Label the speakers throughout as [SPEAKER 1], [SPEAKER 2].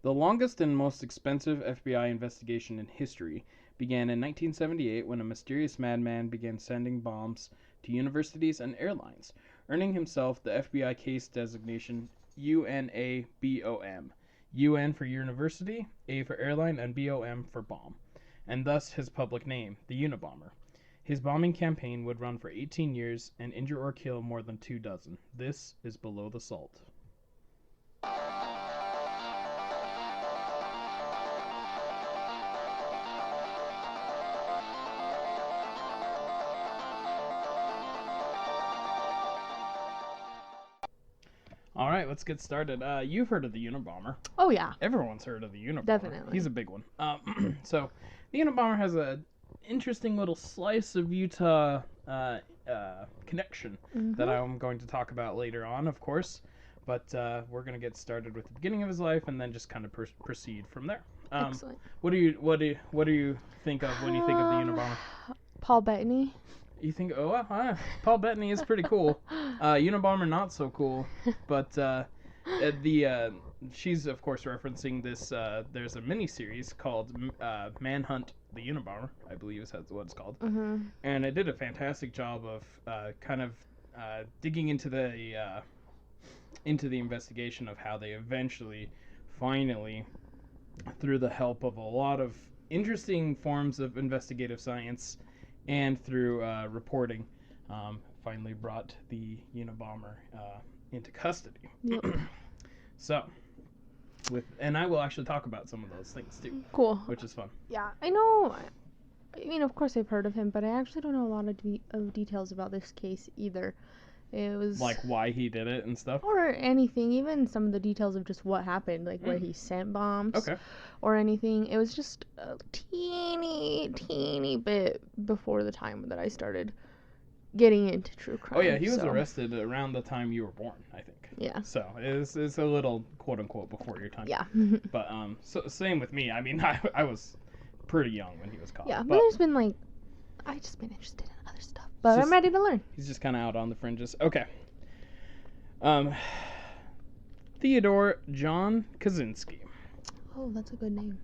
[SPEAKER 1] The longest and most expensive FBI investigation in history began in 1978 when a mysterious madman began sending bombs to universities and airlines, earning himself the FBI case designation UNABOM. UN for university, A for airline, and BOM for bomb, and thus his public name, the Unabomber. His bombing campaign would run for 18 years and injure or kill more than 2 dozen. This is Below the Salt. All right, let's get started. You've heard of the Unabomber.
[SPEAKER 2] Oh, yeah.
[SPEAKER 1] Everyone's heard of the Unabomber.
[SPEAKER 2] Definitely.
[SPEAKER 1] He's a big one. So, the Unabomber has a interesting little slice of Utah connection that I'm going to talk about later on, of course. But we're going to get started with the beginning of his life and then just kind of proceed from there.
[SPEAKER 2] Excellent.
[SPEAKER 1] What do you think of when you think of the Unabomber?
[SPEAKER 2] Paul Bettany.
[SPEAKER 1] You think, Paul Bettany is pretty cool. Unabomber not so cool, but she's of course referencing this. There's a mini series called Manhunt the Unabomber, I believe is what it's called, and it did a fantastic job of kind of digging into the investigation of how they finally, through the help of a lot of interesting forms of investigative science and through reporting, finally brought the Unabomber into custody.
[SPEAKER 2] Yep.
[SPEAKER 1] So, and I will actually talk about some of those things too.
[SPEAKER 2] Cool.
[SPEAKER 1] Which is fun.
[SPEAKER 2] Yeah, I know. I mean, of course I've heard of him, but I actually don't know a lot of details about this case either. It was
[SPEAKER 1] like why he did it and stuff,
[SPEAKER 2] or anything, even some of the details of just what happened, like where he sent bombs, or anything. It was just a teeny bit before the time that I started getting into true crime.
[SPEAKER 1] Oh yeah, he was arrested around the time you were born, I think.
[SPEAKER 2] Yeah.
[SPEAKER 1] So it's a little quote unquote before your time.
[SPEAKER 2] Yeah.
[SPEAKER 1] But so same with me. I mean, I was pretty young when he was caught.
[SPEAKER 2] Yeah, but there's been I've just been interested in other stuff. But I'm ready to learn.
[SPEAKER 1] He's just kind of out on the fringes. Okay. Theodore John Kaczynski.
[SPEAKER 2] Oh, that's a good name.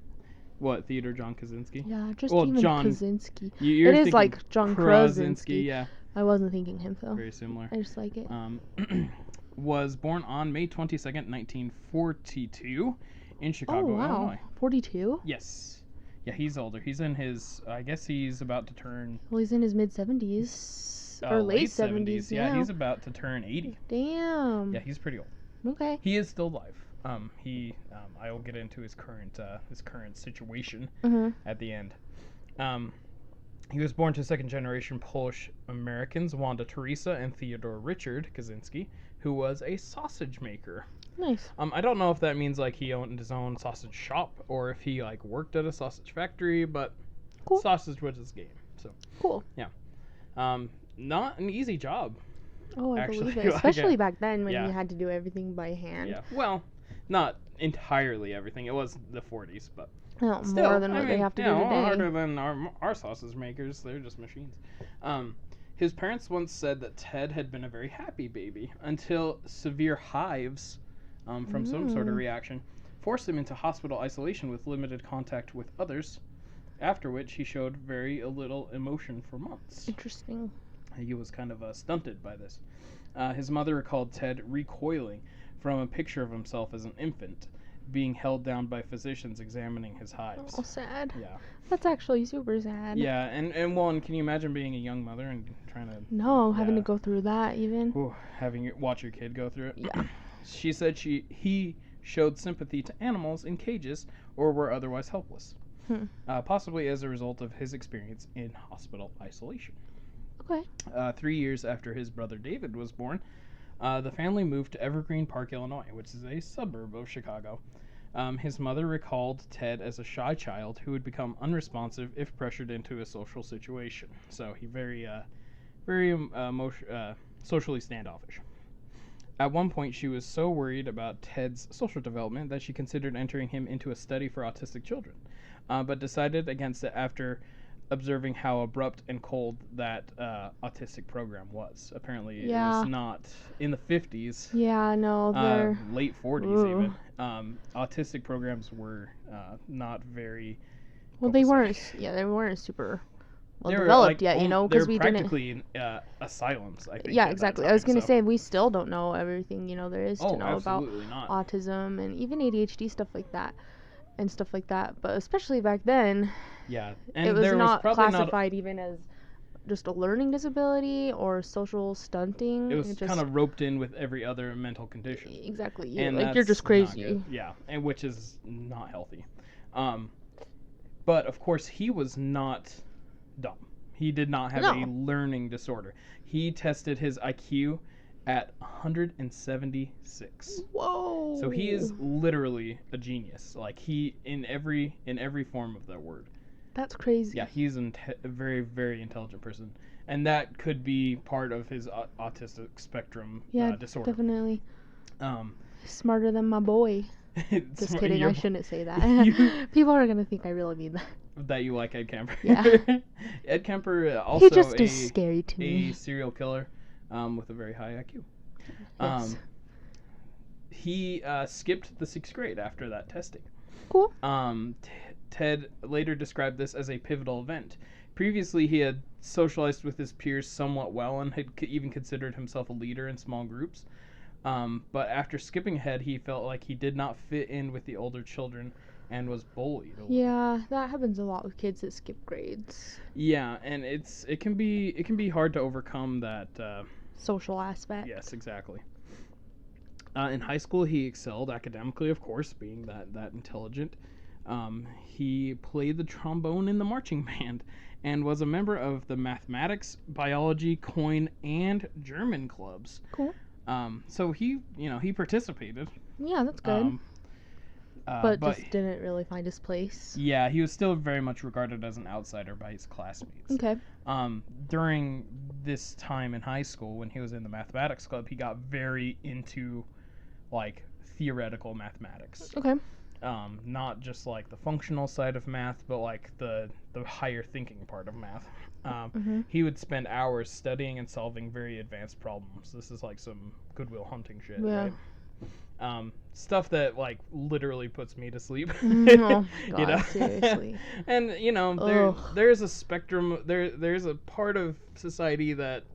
[SPEAKER 1] What, Theodore John Kaczynski?
[SPEAKER 2] Yeah, just even
[SPEAKER 1] John
[SPEAKER 2] Kaczynski.
[SPEAKER 1] It
[SPEAKER 2] is like John Krasinski.
[SPEAKER 1] Yeah.
[SPEAKER 2] I wasn't thinking him, though.
[SPEAKER 1] Very similar.
[SPEAKER 2] I just like it.
[SPEAKER 1] Was born on May 22nd, 1942 in Chicago, Illinois.
[SPEAKER 2] 42?
[SPEAKER 1] Yes. Yeah, he's older. He's in his, I guess he's about to turn...
[SPEAKER 2] Well, he's in his mid-70s. Or late 70s.
[SPEAKER 1] Yeah, he's about to turn 80.
[SPEAKER 2] Damn.
[SPEAKER 1] Yeah, he's pretty old.
[SPEAKER 2] Okay.
[SPEAKER 1] He is still alive. I will get into his current situation at the end. He was born to second-generation Polish Americans, Wanda Teresa and Theodore Richard Kaczynski, who was a sausage maker.
[SPEAKER 2] Nice.
[SPEAKER 1] I don't know if that means like he owned his own sausage shop or if he like worked at a sausage factory, but cool. Sausage was his game. So
[SPEAKER 2] cool.
[SPEAKER 1] Yeah. Not an easy job.
[SPEAKER 2] Oh, I believe it. Especially back then when you had to do everything by hand.
[SPEAKER 1] Yeah. Well, not entirely everything. It was the 40s, but
[SPEAKER 2] still, more than what they have to do today.
[SPEAKER 1] Harder than our sausage makers. They're just machines. His parents once said that Ted had been a very happy baby until severe hives from some sort of reaction forced him into hospital isolation with limited contact with others, after which he showed very little emotion for months.
[SPEAKER 2] Interesting.
[SPEAKER 1] He was kind of stunted by this. His mother recalled Ted recoiling from a picture of himself as an infant, being held down by physicians examining his hives.
[SPEAKER 2] Oh, sad.
[SPEAKER 1] Yeah.
[SPEAKER 2] That's actually super sad.
[SPEAKER 1] Yeah, and can you imagine being a young mother and trying to...
[SPEAKER 2] No, having to go through that even.
[SPEAKER 1] Ooh, watch your kid go through it.
[SPEAKER 2] Yeah.
[SPEAKER 1] She said he showed sympathy to animals in cages or were otherwise helpless, possibly as a result of his experience in hospital isolation.
[SPEAKER 2] Okay.
[SPEAKER 1] 3 years after his brother David was born, the family moved to Evergreen Park, Illinois, which is a suburb of Chicago. His mother recalled Ted as a shy child who would become unresponsive if pressured into a social situation. So he very socially standoffish. At one point, she was so worried about Ted's social development that she considered entering him into a study for autistic children, but decided against it after observing how abrupt and cold that autistic program was. Apparently, it
[SPEAKER 2] Yeah.
[SPEAKER 1] was not in the 50s.
[SPEAKER 2] Yeah, no, they're
[SPEAKER 1] late 40s
[SPEAKER 2] Ooh.
[SPEAKER 1] even. Autistic programs were not very.
[SPEAKER 2] Well, they weren't. Yeah, they weren't super well
[SPEAKER 1] They were,
[SPEAKER 2] developed
[SPEAKER 1] like,
[SPEAKER 2] yet, you know, because we didn't.
[SPEAKER 1] practically asylums, I think.
[SPEAKER 2] Yeah,
[SPEAKER 1] at that
[SPEAKER 2] exactly.
[SPEAKER 1] time,
[SPEAKER 2] I was gonna
[SPEAKER 1] so.
[SPEAKER 2] say we still don't know everything, you know, there is to know about
[SPEAKER 1] not.
[SPEAKER 2] autism and even ADHD stuff like that. But especially back then,
[SPEAKER 1] yeah, and
[SPEAKER 2] it was
[SPEAKER 1] there
[SPEAKER 2] not
[SPEAKER 1] was probably
[SPEAKER 2] classified even as just a learning disability or social stunting.
[SPEAKER 1] It was just kind of roped in with every other mental condition.
[SPEAKER 2] Exactly.
[SPEAKER 1] And
[SPEAKER 2] like you're just crazy.
[SPEAKER 1] Yeah, and which is not healthy. But of course he was not dumb. He did not have a learning disorder. He tested his IQ at 176.
[SPEAKER 2] Whoa.
[SPEAKER 1] So he is literally a genius. Like he in every form of that word.
[SPEAKER 2] That's crazy.
[SPEAKER 1] Yeah, he's a very, very intelligent person. And that could be part of his autistic spectrum disorder.
[SPEAKER 2] Definitely. Smarter than my boy. Just kidding, I shouldn't say that. People are going to think I really mean that.
[SPEAKER 1] That you like Ed Kemper.
[SPEAKER 2] Yeah.
[SPEAKER 1] Ed Kemper also
[SPEAKER 2] he just is scary to me.
[SPEAKER 1] A serial killer with a very high IQ.
[SPEAKER 2] Yes.
[SPEAKER 1] He skipped the 6th grade after that testing.
[SPEAKER 2] Cool.
[SPEAKER 1] Ted later described this as a pivotal event. Previously, he had socialized with his peers somewhat well and had even considered himself a leader in small groups. But after skipping ahead, he felt like he did not fit in with the older children and was bullied.
[SPEAKER 2] Yeah, that happens a lot with kids that skip grades.
[SPEAKER 1] Yeah, and it can be hard to overcome that
[SPEAKER 2] social aspect.
[SPEAKER 1] Yes, exactly. In high school, he excelled academically, of course, being that intelligent. He played the trombone in the marching band and was a member of the mathematics, biology, coin, and German clubs.
[SPEAKER 2] Cool.
[SPEAKER 1] So he participated.
[SPEAKER 2] Yeah, that's good. But just didn't really find his place.
[SPEAKER 1] Yeah, he was still very much regarded as an outsider by his classmates.
[SPEAKER 2] Okay.
[SPEAKER 1] During this time in high school, when he was in the mathematics club, he got very into, like, theoretical mathematics.
[SPEAKER 2] Okay.
[SPEAKER 1] Not just like the functional side of math, but like the higher thinking part of math. He would spend hours studying and solving very advanced problems. This is like some Good Will Hunting shit, right? Stuff that like literally puts me to sleep.
[SPEAKER 2] Oh God, seriously.
[SPEAKER 1] And there's a spectrum. There's a part of society that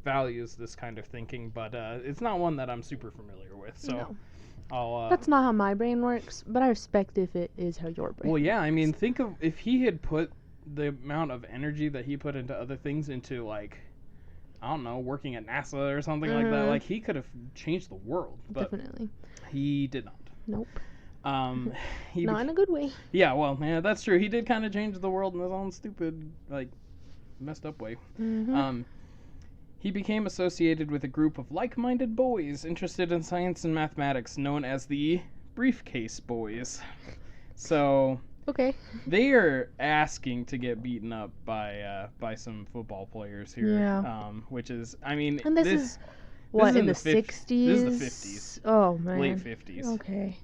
[SPEAKER 1] values this kind of thinking, but it's not one that I'm super familiar with. So.
[SPEAKER 2] No. That's not how my brain works, but I respect if it is how your brain works.
[SPEAKER 1] Yeah, I mean, think of if he had put the amount of energy that he put into other things into, like, I don't know, working at NASA or something like that, like, he could have changed the world. But
[SPEAKER 2] definitely.
[SPEAKER 1] He did not.
[SPEAKER 2] Nope. Not in a good way.
[SPEAKER 1] Yeah, well, yeah, that's true. He did kind of change the world in his own stupid, like, messed up way. He became associated with a group of like-minded boys interested in science and mathematics known as the Briefcase Boys. So,
[SPEAKER 2] okay,
[SPEAKER 1] they are asking to get beaten up by some football players here.
[SPEAKER 2] Yeah.
[SPEAKER 1] Which is, I mean,
[SPEAKER 2] and this is what, in the 60s?
[SPEAKER 1] This is the 50s.
[SPEAKER 2] Oh man.
[SPEAKER 1] Late 50s.
[SPEAKER 2] Okay.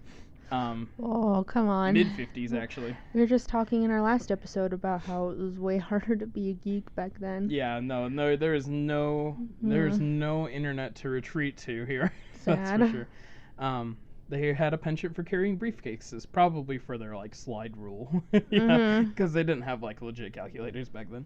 [SPEAKER 2] Oh, come on.
[SPEAKER 1] Mid 50s, actually.
[SPEAKER 2] We were just talking in our last episode about how it was way harder to be a geek back then.
[SPEAKER 1] Yeah, no, there is no internet to retreat to here.
[SPEAKER 2] Sad.
[SPEAKER 1] That's for sure. They had a penchant for carrying briefcases, probably for their like slide rule. Because they didn't have like legit calculators back then.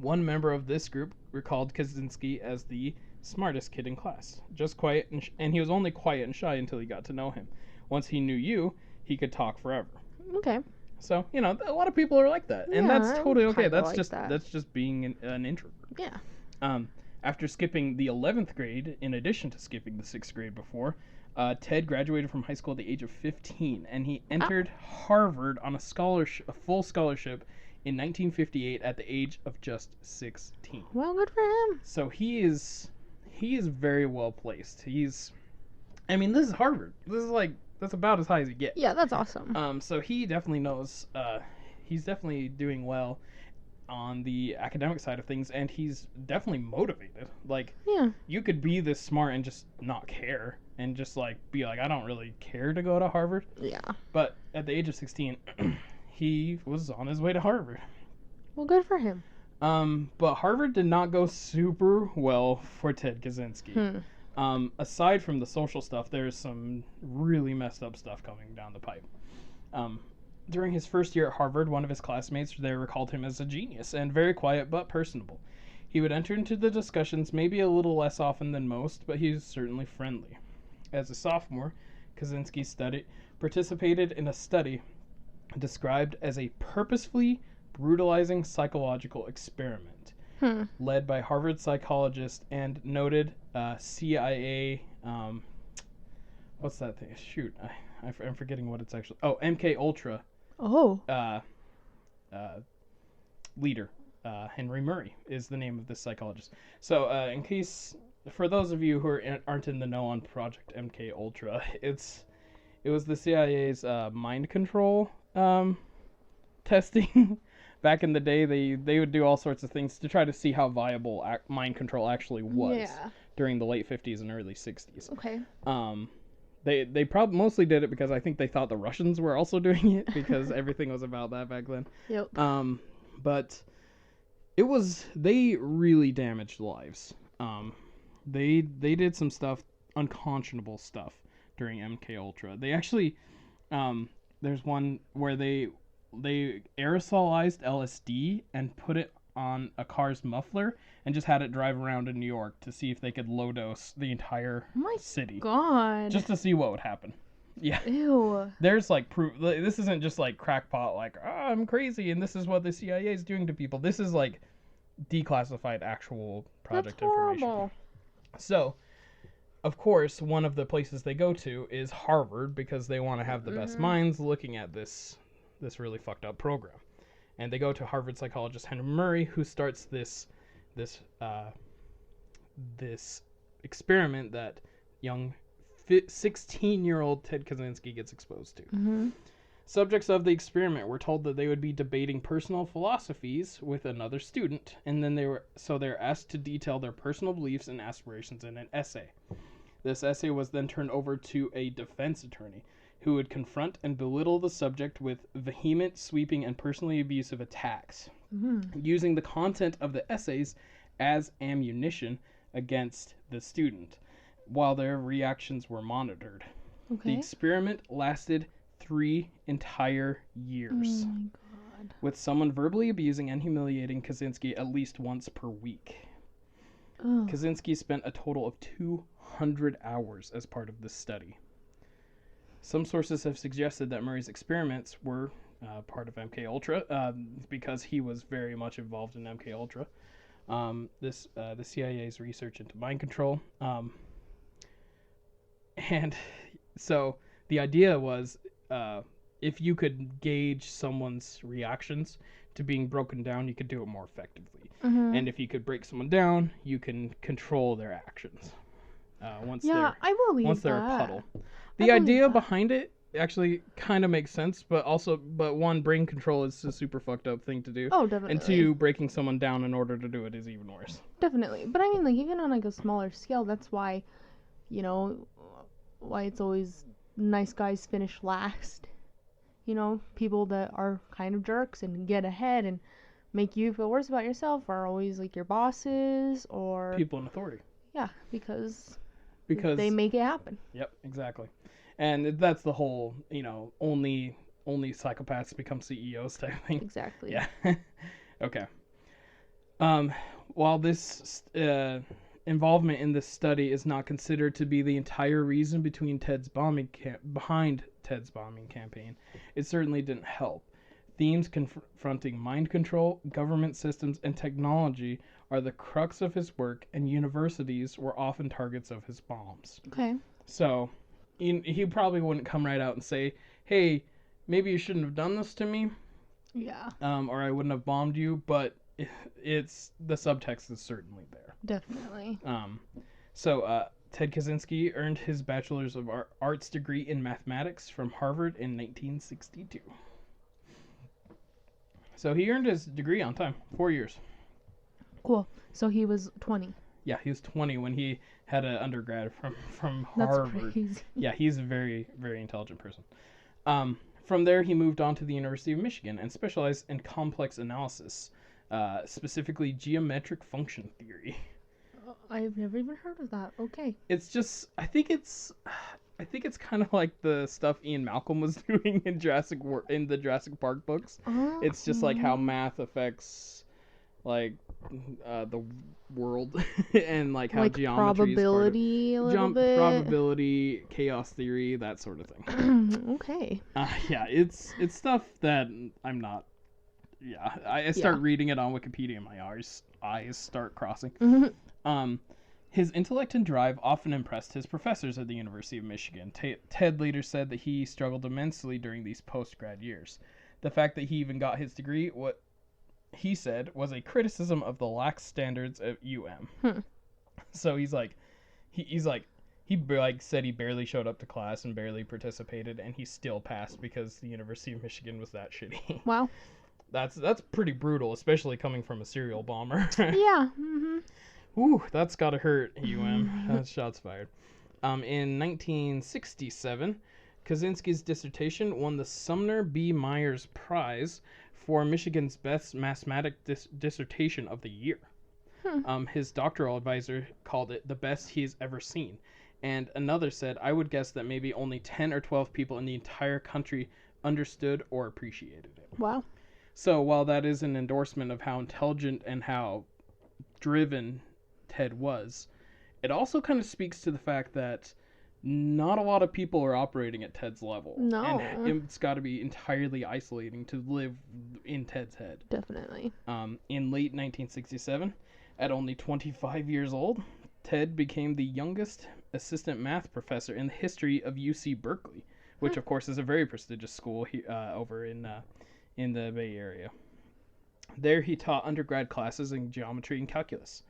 [SPEAKER 1] One member of this group recalled Kaczynski as the smartest kid in class, just quiet, and he was only quiet and shy until he got to know him. Once he knew you, he could talk forever.
[SPEAKER 2] Okay.
[SPEAKER 1] So, a lot of people are like that, and that's totally okay. That's just being an introvert.
[SPEAKER 2] Yeah.
[SPEAKER 1] After skipping the 11th grade, in addition to skipping the 6th grade before, Ted graduated from high school at the age of 15, and he entered Harvard on a full scholarship in 1958 at the age of just 16.
[SPEAKER 2] Well, good for him.
[SPEAKER 1] So he is very well placed. This is Harvard. That's about as high as you get.
[SPEAKER 2] Yeah, that's awesome.
[SPEAKER 1] So he definitely knows, he's definitely doing well on the academic side of things, and he's definitely motivated. Like,
[SPEAKER 2] yeah,
[SPEAKER 1] you could be this smart and just not care, and just like be like, I don't really care to go to Harvard.
[SPEAKER 2] Yeah.
[SPEAKER 1] But at the age of 16, he was on his way to Harvard.
[SPEAKER 2] Well, good for him.
[SPEAKER 1] But Harvard did not go super well for Ted Kaczynski. Aside from the social stuff, there's some really messed up stuff coming down the pipe. During his first year at Harvard, one of his classmates there recalled him as a genius and very quiet but personable. He would enter into the discussions maybe a little less often than most, but he was certainly friendly. As a sophomore, Kaczynski participated in a study described as a purposefully brutalizing psychological experiment led by Harvard psychologist and noted CIA, what's that thing? Shoot, I'm forgetting what it's actually. Oh, MK Ultra.
[SPEAKER 2] Oh.
[SPEAKER 1] Leader. Henry Murray is the name of this psychologist. So, in case, for those of you who aren't in the know on Project MK Ultra, it was the CIA's mind control testing. Back in the day, they would do all sorts of things to try to see how viable mind control actually was during the late 50s and early 60s.
[SPEAKER 2] Okay.
[SPEAKER 1] They probably mostly did it because I think they thought the Russians were also doing it because everything was about that back then.
[SPEAKER 2] Yep.
[SPEAKER 1] But they really damaged lives. They did some stuff, unconscionable stuff during MK Ultra. They actually, there's one where they aerosolized LSD and put it on a car's muffler and just had it drive around in New York to see if they could low dose the entire city.
[SPEAKER 2] God.
[SPEAKER 1] Just to see what would happen. Yeah.
[SPEAKER 2] Ew.
[SPEAKER 1] There's like proof. This isn't just like crackpot, like, I'm crazy and this is what the CIA is doing to people. This is like declassified actual project information. So, of course, one of the places they go to is Harvard because they want to have the best minds looking at this really fucked up program. And they go to Harvard psychologist Henry Murray, who starts this experiment that young 16-year-old Ted Kaczynski gets exposed to. Subjects of the experiment were told that they would be debating personal philosophies with another student, and then they're asked to detail their personal beliefs and aspirations in an essay. This essay was then turned over to a defense attorney, who would confront and belittle the subject with vehement, sweeping, and personally abusive attacks, using the content of the essays as ammunition against the student, while their reactions were monitored. The experiment lasted 3 entire years,
[SPEAKER 2] Oh my God.
[SPEAKER 1] with someone verbally abusing and humiliating Kaczynski at least once per week. Kaczynski spent a total of 200 hours as part of this study. Some sources have suggested that Murray's experiments were part of MK Ultra because he was very much involved in MK Ultra. The CIA's research into mind control, and so the idea was if you could gauge someone's reactions to being broken down, you could do it more effectively. And if you could break someone down, you can control their actions. Once they're a puddle. The idea behind it actually kind of makes sense, but one, brain control is a super fucked up thing to do.
[SPEAKER 2] Oh, definitely.
[SPEAKER 1] And 2, breaking someone down in order to do it is even worse.
[SPEAKER 2] Definitely. But I mean, like, even on like a smaller scale, that's why, why it's always nice guys finish last. People that are kind of jerks and get ahead and make you feel worse about yourself are always like your bosses or
[SPEAKER 1] people in authority.
[SPEAKER 2] Yeah, because they make it happen.
[SPEAKER 1] Yep, exactly. And that's the whole, only psychopaths become CEOs type thing.
[SPEAKER 2] Exactly.
[SPEAKER 1] Yeah. Okay. While this involvement in this study is not considered to be the entire reason behind Ted's bombing campaign, it certainly didn't help. Themes confronting mind control, government systems, and technology are the crux of his work, and universities were often targets of his bombs.
[SPEAKER 2] Okay.
[SPEAKER 1] So, he probably wouldn't come right out and say, hey, maybe you shouldn't have done this to me.
[SPEAKER 2] Yeah.
[SPEAKER 1] Or I wouldn't have bombed you, but the subtext is certainly there.
[SPEAKER 2] Definitely.
[SPEAKER 1] So, Ted Kaczynski earned his Bachelor's of Arts degree in mathematics from Harvard in 1962. So he earned his degree on time, 4 years.
[SPEAKER 2] Cool. So he was 20.
[SPEAKER 1] Yeah, he was 20 when he had an undergrad from Harvard.
[SPEAKER 2] That's crazy.
[SPEAKER 1] Yeah, he's a very, very intelligent person. From there, he moved on to the University of Michigan and specialized in complex analysis, specifically geometric function theory.
[SPEAKER 2] I've never even heard of that. Okay.
[SPEAKER 1] It's just, I think it's kind of like the stuff Ian Malcolm was doing in the Jurassic Park books. It's just like how math affects like the world and like how geometry
[SPEAKER 2] probability
[SPEAKER 1] is
[SPEAKER 2] a little bit.
[SPEAKER 1] Probability, chaos theory, that sort of thing.
[SPEAKER 2] Okay.
[SPEAKER 1] Yeah, it's stuff that I'm not. Yeah, I start reading it on Wikipedia, and my eyes start crossing. His intellect and drive often impressed his professors at the University of Michigan. Ted later said that he struggled immensely during these post-grad years. The fact that he even got his degree, what he said, was a criticism of the lax standards at UM. So he said he barely showed up to class and barely participated, and he still passed because the University of Michigan was that shitty.
[SPEAKER 2] Wow.
[SPEAKER 1] That's pretty brutal, especially coming from a serial bomber.
[SPEAKER 2] Yeah.
[SPEAKER 1] Ooh, that's gotta hurt, UM. That's shots fired. In 1967, Kaczynski's dissertation won the Sumner B. Myers Prize for Michigan's best mathematics dissertation of the year. His doctoral advisor called it the best he's ever seen. And another said, I would guess that maybe only 10 or 12 people in the entire country understood or appreciated it.
[SPEAKER 2] Wow.
[SPEAKER 1] So while that is an endorsement of how intelligent and how driven Ted was, it also kind of speaks to the fact that not a lot of people are operating at Ted's level.
[SPEAKER 2] No.
[SPEAKER 1] And it's got to be entirely isolating to live in Ted's head.
[SPEAKER 2] Definitely.
[SPEAKER 1] In late 1967, at only 25 years old, Ted became the youngest assistant math professor in the history of UC Berkeley, which of course is a very prestigious school over in the Bay Area. There he taught undergrad classes in geometry and calculus.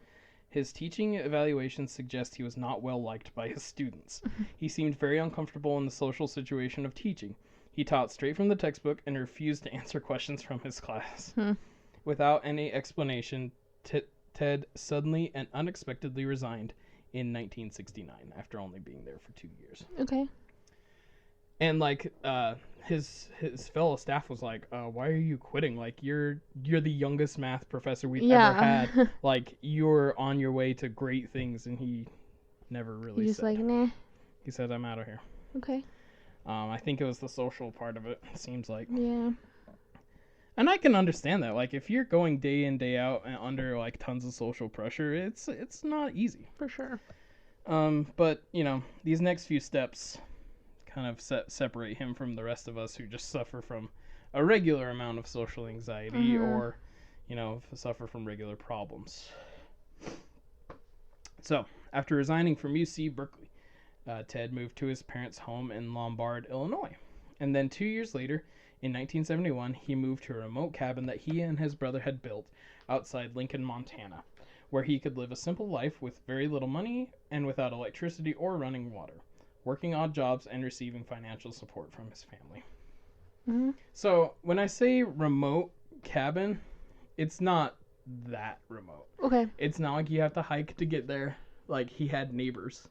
[SPEAKER 1] His teaching evaluations suggest he was not well liked by his students. He seemed very uncomfortable in the social situation of teaching. He taught straight from the textbook and refused to answer questions from his class. Without any explanation, Ted suddenly and unexpectedly resigned in 1969 after only being there for 2 years.
[SPEAKER 2] Okay.
[SPEAKER 1] And like his fellow staff was like, why are you quitting? Like you're the youngest math professor we've ever had. Like you're on your way to great things. And he never really
[SPEAKER 2] He's
[SPEAKER 1] said.
[SPEAKER 2] Like, nah.
[SPEAKER 1] He said, I'm out of here.
[SPEAKER 2] Okay.
[SPEAKER 1] I think it was the social part of it seems like.
[SPEAKER 2] Yeah.
[SPEAKER 1] And I can understand that. Like if you're going day in day out and under like tons of social pressure, it's not easy.
[SPEAKER 2] For sure.
[SPEAKER 1] But you know, these next few steps kind of separate him from the rest of us who just suffer from a regular amount of social anxiety or, you know, suffer from regular problems. So, after resigning from UC Berkeley, Ted moved to his parents' home in Lombard, Illinois. And then 2 years later, in 1971, he moved to a remote cabin that he and his brother had built outside Lincoln, Montana, where he could live a simple life with very little money and without electricity or running water, working odd jobs and receiving financial support from his family. So when I say remote cabin, it's not that remote.
[SPEAKER 2] Okay.
[SPEAKER 1] It's not like you have to hike to get there. Like he had neighbors,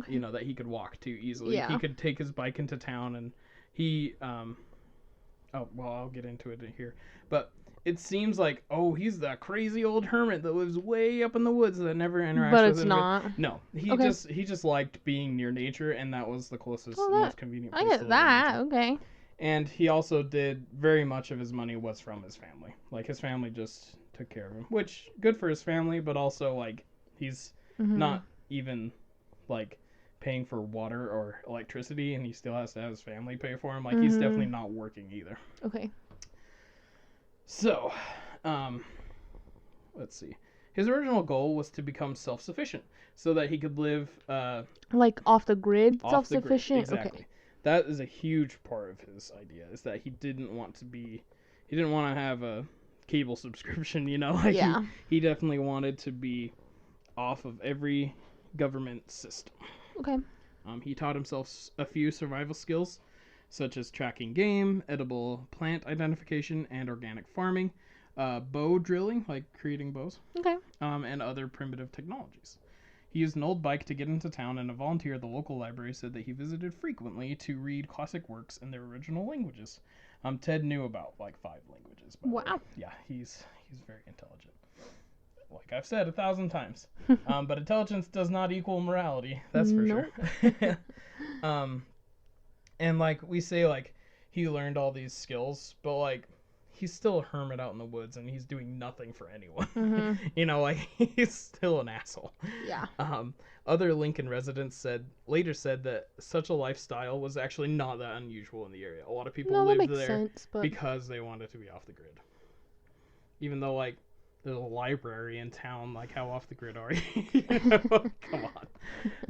[SPEAKER 1] you know, that he could walk to easily.
[SPEAKER 2] Yeah.
[SPEAKER 1] He could take his bike into town, and he I'll get into it here. But it seems like, he's that crazy old hermit that lives way up in the woods that never interacts with
[SPEAKER 2] But it's
[SPEAKER 1] anybody.
[SPEAKER 2] not.
[SPEAKER 1] No, he just liked being near nature, and that was the closest, most convenient place
[SPEAKER 2] I
[SPEAKER 1] to
[SPEAKER 2] get
[SPEAKER 1] live
[SPEAKER 2] that.
[SPEAKER 1] in nature.
[SPEAKER 2] Okay.
[SPEAKER 1] And he also did very much of his money was from his family. Like his family just took care of him, which good for his family, but also like he's not even like paying for water or electricity, and he still has to have his family pay for him. Like he's definitely not working either.
[SPEAKER 2] Okay.
[SPEAKER 1] So, let's see. His original goal was to become self-sufficient so that he could live
[SPEAKER 2] like off the grid,
[SPEAKER 1] off
[SPEAKER 2] self-sufficient.
[SPEAKER 1] The grid. Exactly.
[SPEAKER 2] Okay.
[SPEAKER 1] That is a huge part of his idea, is that he didn't want to have a cable subscription, you know? Like he definitely wanted to be off of every government system.
[SPEAKER 2] Okay.
[SPEAKER 1] He taught himself a few survival skills, such as tracking game, edible plant identification, and organic farming, bow drilling, like creating bows,
[SPEAKER 2] Okay.
[SPEAKER 1] and other primitive technologies. He used an old bike to get into town, and a volunteer at the local library said that he visited frequently to read classic works in their original languages. Ted knew about like 5 languages.
[SPEAKER 2] Wow.
[SPEAKER 1] Yeah, he's very intelligent. Like I've said 1,000 times. But intelligence does not equal morality. That's for
[SPEAKER 2] Nope.
[SPEAKER 1] sure. And like we say, like he learned all these skills, but like he's still a hermit out in the woods, and he's doing nothing for anyone.
[SPEAKER 2] Mm-hmm.
[SPEAKER 1] Like he's still an asshole.
[SPEAKER 2] Yeah.
[SPEAKER 1] Other Lincoln residents later said that such a lifestyle was actually not that unusual in the area. A lot of people lived there because they wanted to be off the grid. Even though like there's a library in town, like how off the grid are you? Come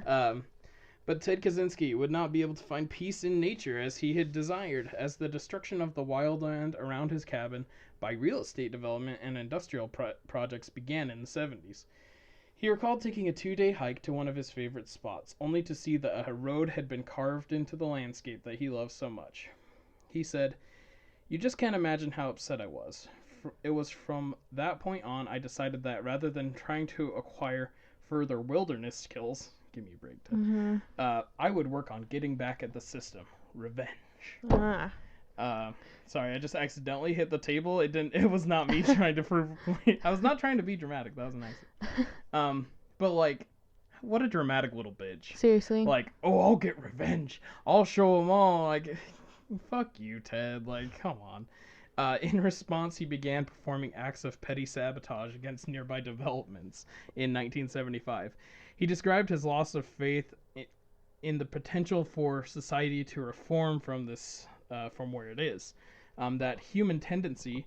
[SPEAKER 1] on. But Ted Kaczynski would not be able to find peace in nature as he had desired, as the destruction of the wildland around his cabin by real estate development and industrial projects began in the 70s. He recalled taking a 2-day hike to one of his favorite spots, only to see that a road had been carved into the landscape that he loved so much. He said, "You just can't imagine how upset I was. It was from that point on I decided that rather than trying to acquire further wilderness skills, give me a break, Ted, I would work on getting back at the system. Revenge." Sorry, I just accidentally hit the table. It was not me trying to prove a point. I was not trying to be dramatic. That was an accident. But like, what a dramatic little bitch.
[SPEAKER 2] Seriously?
[SPEAKER 1] Like, oh, I'll get revenge. I'll show them all. Like, fuck you, Ted. Like, come on. In response, he began performing acts of petty sabotage against nearby developments in 1975. He described his loss of faith in the potential for society to reform from where it is. That human tendency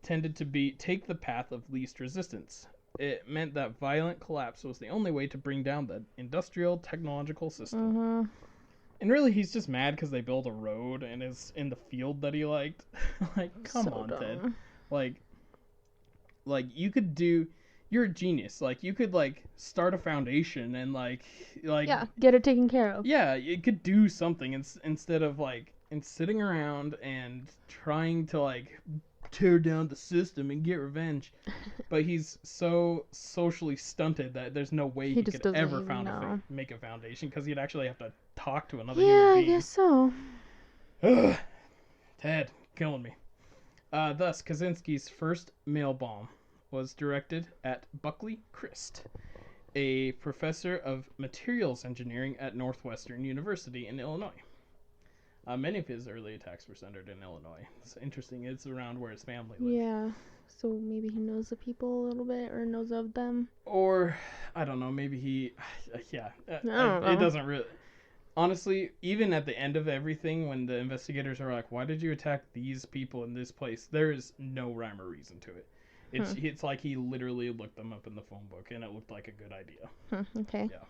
[SPEAKER 1] tended to take the path of least resistance. It meant that violent collapse was the only way to bring down the industrial technological system. And really, he's just mad because they built a road and is in the field that he liked. Like, come on, dumb. Ted. Like you could do. You're a genius. Like you could like start a foundation and like
[SPEAKER 2] yeah, get it taken care of.
[SPEAKER 1] Yeah, you could do something instead of like sitting around and trying to like tear down the system and get revenge. But he's so socially stunted that there's no way he could ever make a foundation, because he'd actually have to talk to another human being.
[SPEAKER 2] Yeah, I guess so.
[SPEAKER 1] Ugh. Ted, killing me. Thus, Kaczynski's first mail bomb was directed at Buckley Christ, a professor of materials engineering at Northwestern University in Illinois. Many of his early attacks were centered in Illinois. It's interesting. It's around where his family lived.
[SPEAKER 2] Yeah. So maybe he knows the people a little bit, or knows of them.
[SPEAKER 1] Or, I don't know, maybe he... yeah.
[SPEAKER 2] I don't know.
[SPEAKER 1] It doesn't really... Honestly, even at the end of everything, when the investigators are like, why did you attack these people in this place? There is no rhyme or reason to it. It's like he literally looked them up in the phone book, and it looked like a good idea.
[SPEAKER 2] Okay.
[SPEAKER 1] Yeah.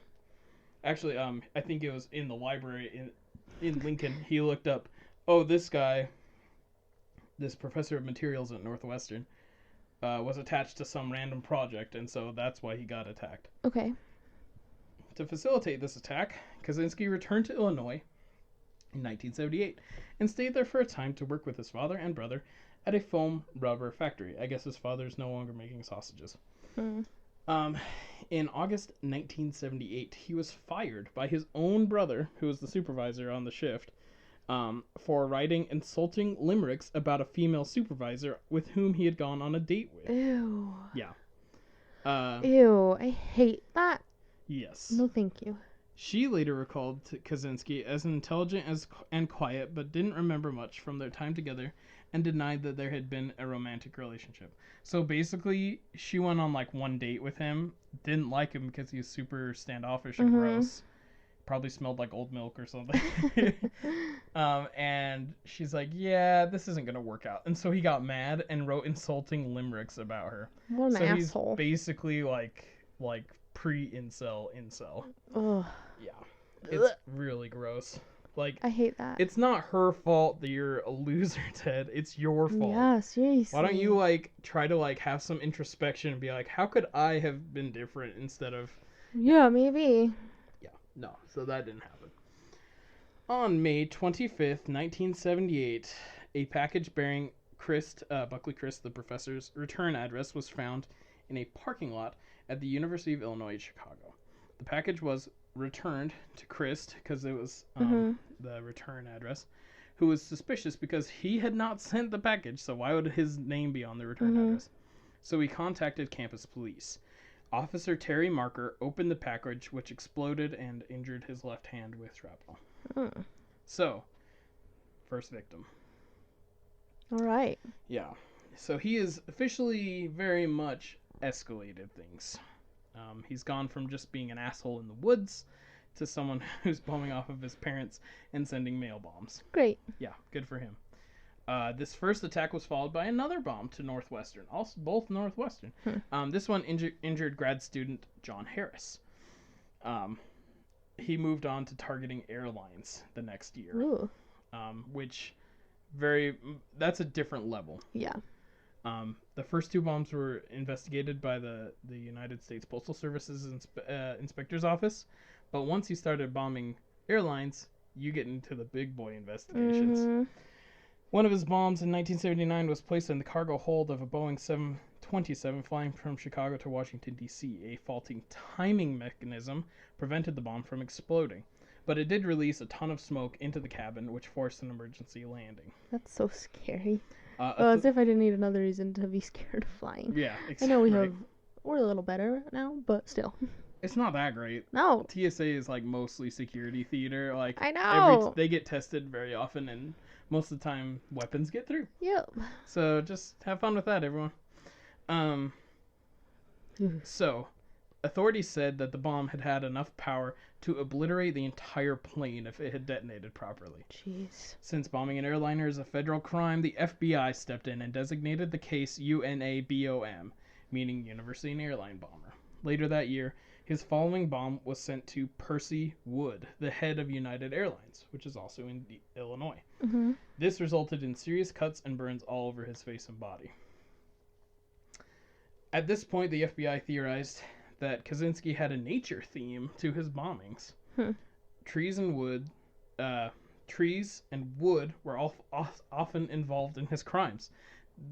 [SPEAKER 1] Actually, I think it was in the library in Lincoln. He looked up, this guy, this professor of materials at Northwestern, was attached to some random project, and so that's why he got attacked.
[SPEAKER 2] Okay.
[SPEAKER 1] To facilitate this attack, Kaczynski returned to Illinois in 1978 and stayed there for a time to work with his father and brother at a foam rubber factory. I guess his father's no longer making sausages. In August 1978, he was fired by his own brother, who was the supervisor on the shift, for writing insulting limericks about a female supervisor with whom he had gone on a date with.
[SPEAKER 2] Ew.
[SPEAKER 1] Yeah.
[SPEAKER 2] Ew, I hate that.
[SPEAKER 1] Yes.
[SPEAKER 2] No, thank you.
[SPEAKER 1] She later recalled Kaczynski as intelligent and quiet, but didn't remember much from their time together, and denied that there had been a romantic relationship. So basically, she went on like one date with him, didn't like him because he was super standoffish and gross. Probably smelled like old milk or something. And she's like, yeah, this isn't going to work out. And so he got mad and wrote insulting limericks about her.
[SPEAKER 2] What an asshole.
[SPEAKER 1] He's basically like pre-incel.
[SPEAKER 2] Ugh.
[SPEAKER 1] Yeah. It's really gross. Like,
[SPEAKER 2] I hate that.
[SPEAKER 1] It's not her fault that you're a loser, Ted. It's your fault.
[SPEAKER 2] Yeah, seriously.
[SPEAKER 1] Why don't you try to have some introspection and be like, how could I have been different instead of...
[SPEAKER 2] Yeah, maybe.
[SPEAKER 1] Yeah, no. So that didn't happen. On May 25th, 1978, a package bearing Buckley Christ, the professor's return address, was found in a parking lot at the University of Illinois Chicago. The package was returned to Christ because it was the return address, who was suspicious because he had not sent the package, so why would his name be on the return address? So he contacted campus police. Officer Terry Marker opened the package, which exploded and injured his left hand with shrapnel. So, first victim.
[SPEAKER 2] All right.
[SPEAKER 1] Yeah. So he is officially very much escalated things. He's gone from just being an asshole in the woods to someone who's bombing off of his parents and sending mail bombs.
[SPEAKER 2] Great.
[SPEAKER 1] Yeah, good for him. This first attack was followed by another bomb to Northwestern, also both Northwestern. This one injured grad student John Harris. He moved on to targeting airlines the next year, which that's a different level.
[SPEAKER 2] Yeah.
[SPEAKER 1] The first two bombs were investigated by the United States Postal Service's inspector's office, but once he started bombing airlines, you get into the big boy investigations. One of his bombs in 1979 was placed in the cargo hold of a Boeing 727 flying from Chicago to Washington, D.C. A faulty timing mechanism prevented the bomb from exploding, but it did release a ton of smoke into the cabin, which forced an emergency landing.
[SPEAKER 2] That's so scary. As if I didn't need another reason to be scared of flying.
[SPEAKER 1] Yeah,
[SPEAKER 2] I know we're a little better now, but still.
[SPEAKER 1] It's not that great.
[SPEAKER 2] No.
[SPEAKER 1] TSA is like mostly security theater. Like
[SPEAKER 2] I know.
[SPEAKER 1] They get tested very often, and most of the time weapons get through.
[SPEAKER 2] Yep.
[SPEAKER 1] So just have fun with that, everyone. So, authorities said that the bomb had enough power to obliterate the entire plane if it had detonated properly.
[SPEAKER 2] Jeez.
[SPEAKER 1] Since bombing an airliner is a federal crime, the FBI stepped in and designated the case UNABOM, meaning University and Airline Bomber. Later that year, his following bomb was sent to Percy Wood, the head of United Airlines, which is also in Illinois. This resulted in serious cuts and burns all over his face and body. At this point, the FBI theorized that Kaczynski had a nature theme to his bombings. Trees and wood were often involved in his crimes.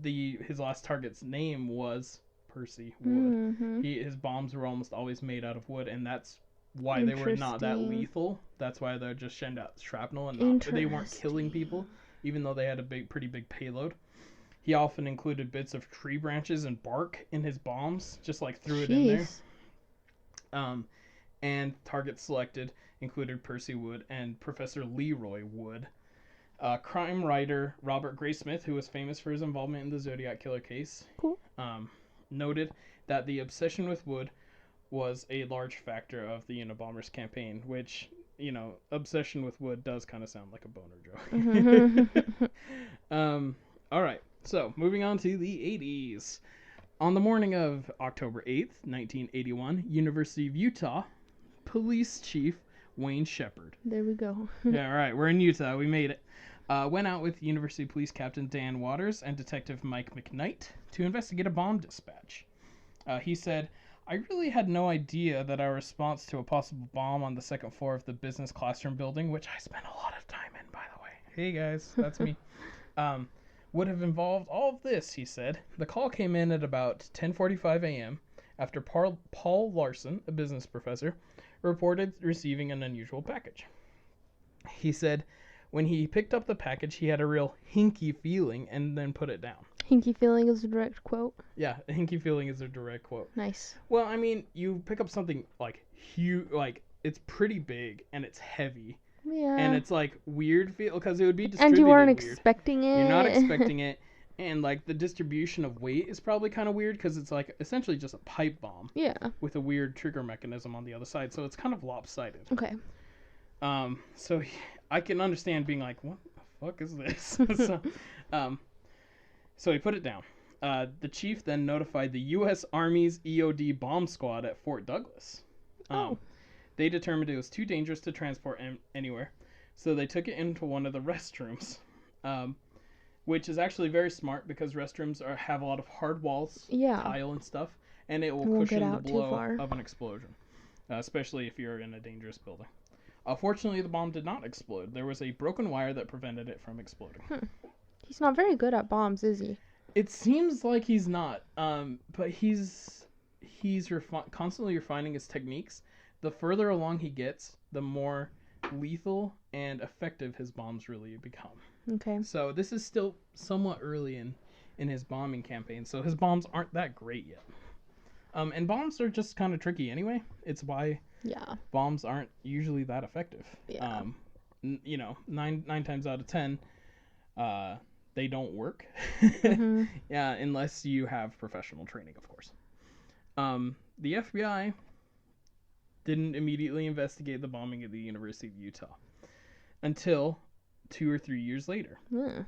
[SPEAKER 1] His last target's name was Percy Wood. His bombs were almost always made out of wood, and that's why they were not that lethal. That's why they're just sending out shrapnel, and they weren't killing people, even though they had a pretty big payload. He often included bits of tree branches and bark in his bombs, just like threw it in there. And targets selected included Percy Wood and Professor Leroy Wood. Crime writer Robert Graysmith, who was famous for his involvement in the Zodiac Killer case, noted that the obsession with wood was a large factor of the Unabomber's campaign, which, obsession with wood does kind of sound like a boner joke. All right, so moving on to the 80s. On the morning of October 8th, 1981, University of Utah Police Chief Wayne Shepard.
[SPEAKER 2] There we go.
[SPEAKER 1] Yeah, all right, we're in Utah. We made it. Went out with University Police Captain Dan Waters and Detective Mike McKnight to investigate a bomb dispatch. He said, "I really had no idea that our response to a possible bomb on the second floor of the business classroom building, which I spent a lot of time in, by the way. Hey, guys, that's me. Would have involved all of this," he said. "The call came in at about 10:45 a.m. after Paul Larson, a business professor, reported receiving an unusual package. He said when he picked up the package, he had a real hinky feeling and then put it down."
[SPEAKER 2] Hinky feeling is a direct quote.
[SPEAKER 1] Yeah, a hinky feeling is a direct quote.
[SPEAKER 2] Nice.
[SPEAKER 1] Well, I mean, you pick up something like huge, like it's pretty big and it's heavy.
[SPEAKER 2] Yeah.
[SPEAKER 1] And it's like weird feel because it would be distributed
[SPEAKER 2] and you weren't
[SPEAKER 1] weird.
[SPEAKER 2] Expecting it.
[SPEAKER 1] You're not expecting it, and like the distribution of weight is probably kind of weird because it's like essentially just a pipe bomb.
[SPEAKER 2] Yeah.
[SPEAKER 1] With a weird trigger mechanism on the other side, so it's kind of lopsided.
[SPEAKER 2] Okay.
[SPEAKER 1] So I can understand being like, what the fuck is this? So he put it down. The chief then notified the U.S. Army's EOD bomb squad at Fort Douglas. They determined it was too dangerous to transport anywhere, so they took it into one of the restrooms, which is actually very smart because restrooms have a lot of hard walls, tile and stuff, and it will cushion the blow of an explosion, especially if you're in a dangerous building. Fortunately, the bomb did not explode. There was a broken wire that prevented it from exploding.
[SPEAKER 2] He's not very good at bombs, is he?
[SPEAKER 1] It seems like he's not, but he's constantly refining his techniques. the further along he gets, the more lethal and effective his bombs really become.
[SPEAKER 2] Okay.
[SPEAKER 1] So this is still somewhat early in his bombing campaign, so his bombs aren't that great yet. And bombs are just kind of tricky anyway. It's why bombs aren't usually that effective.
[SPEAKER 2] Yeah.
[SPEAKER 1] You know, nine times out of 10, they don't work. Yeah, unless you have professional training, of course. The FBI didn't immediately investigate the bombing at the University of Utah until 2 or 3 years later.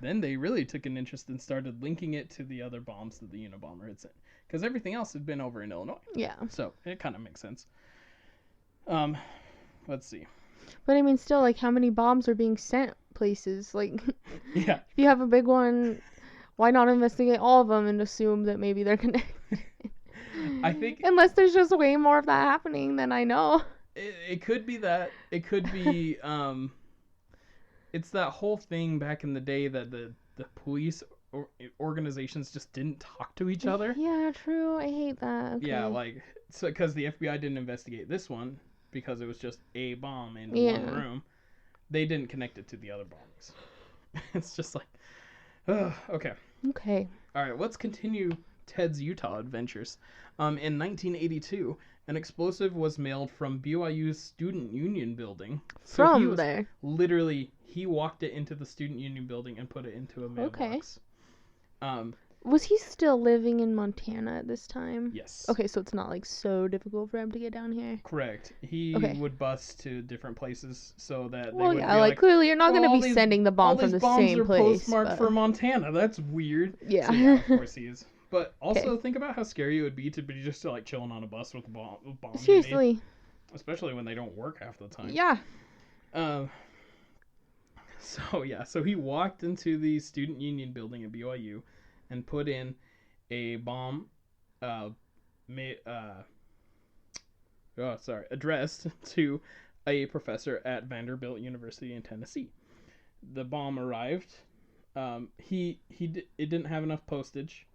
[SPEAKER 1] Then they really took an interest and started linking it to the other bombs that the Unabomber had sent, because everything else had been over in Illinois.
[SPEAKER 2] Yeah.
[SPEAKER 1] So it kind of makes sense. Let's see.
[SPEAKER 2] But I mean, still, like, how many bombs are being sent places? Like,
[SPEAKER 1] yeah.
[SPEAKER 2] If you have a big one, why not investigate all of them and assume that maybe they're connected?
[SPEAKER 1] I think...
[SPEAKER 2] Unless there's just way more of that happening than I know.
[SPEAKER 1] It could be that. It could be... it's that whole thing back in the day that the police organizations just didn't talk to each other.
[SPEAKER 2] Yeah, true. I hate that. Okay.
[SPEAKER 1] Yeah, like... So, because the FBI didn't investigate this one, because it was just a bomb in one room, they didn't connect it to the other bombs. It's just like... okay.
[SPEAKER 2] Okay.
[SPEAKER 1] All right, let's continue Ted's Utah adventures. In 1982, an explosive was mailed from BYU's Student Union building.
[SPEAKER 2] From there?
[SPEAKER 1] Literally, he walked it into the Student Union building and put it into a mailbox.
[SPEAKER 2] Okay. Was he still living in Montana at this time?
[SPEAKER 1] Yes.
[SPEAKER 2] Okay, so it's not like so difficult for him to get down here.
[SPEAKER 1] Correct. He would bus to different places so that they would be
[SPEAKER 2] like clearly you're not going to be sending the bomb from the same place.
[SPEAKER 1] All these bombs are postmarked for Montana. That's weird.
[SPEAKER 2] Yeah.
[SPEAKER 1] So yeah, of course he is. But also think about how scary it would be to be just like chilling on a bus with a bomb.
[SPEAKER 2] Seriously.
[SPEAKER 1] Especially when they don't work half the time.
[SPEAKER 2] Yeah.
[SPEAKER 1] So he walked into the Student Union building at BYU and put in a bomb addressed to a professor at Vanderbilt University in Tennessee. The bomb arrived. It didn't have enough postage,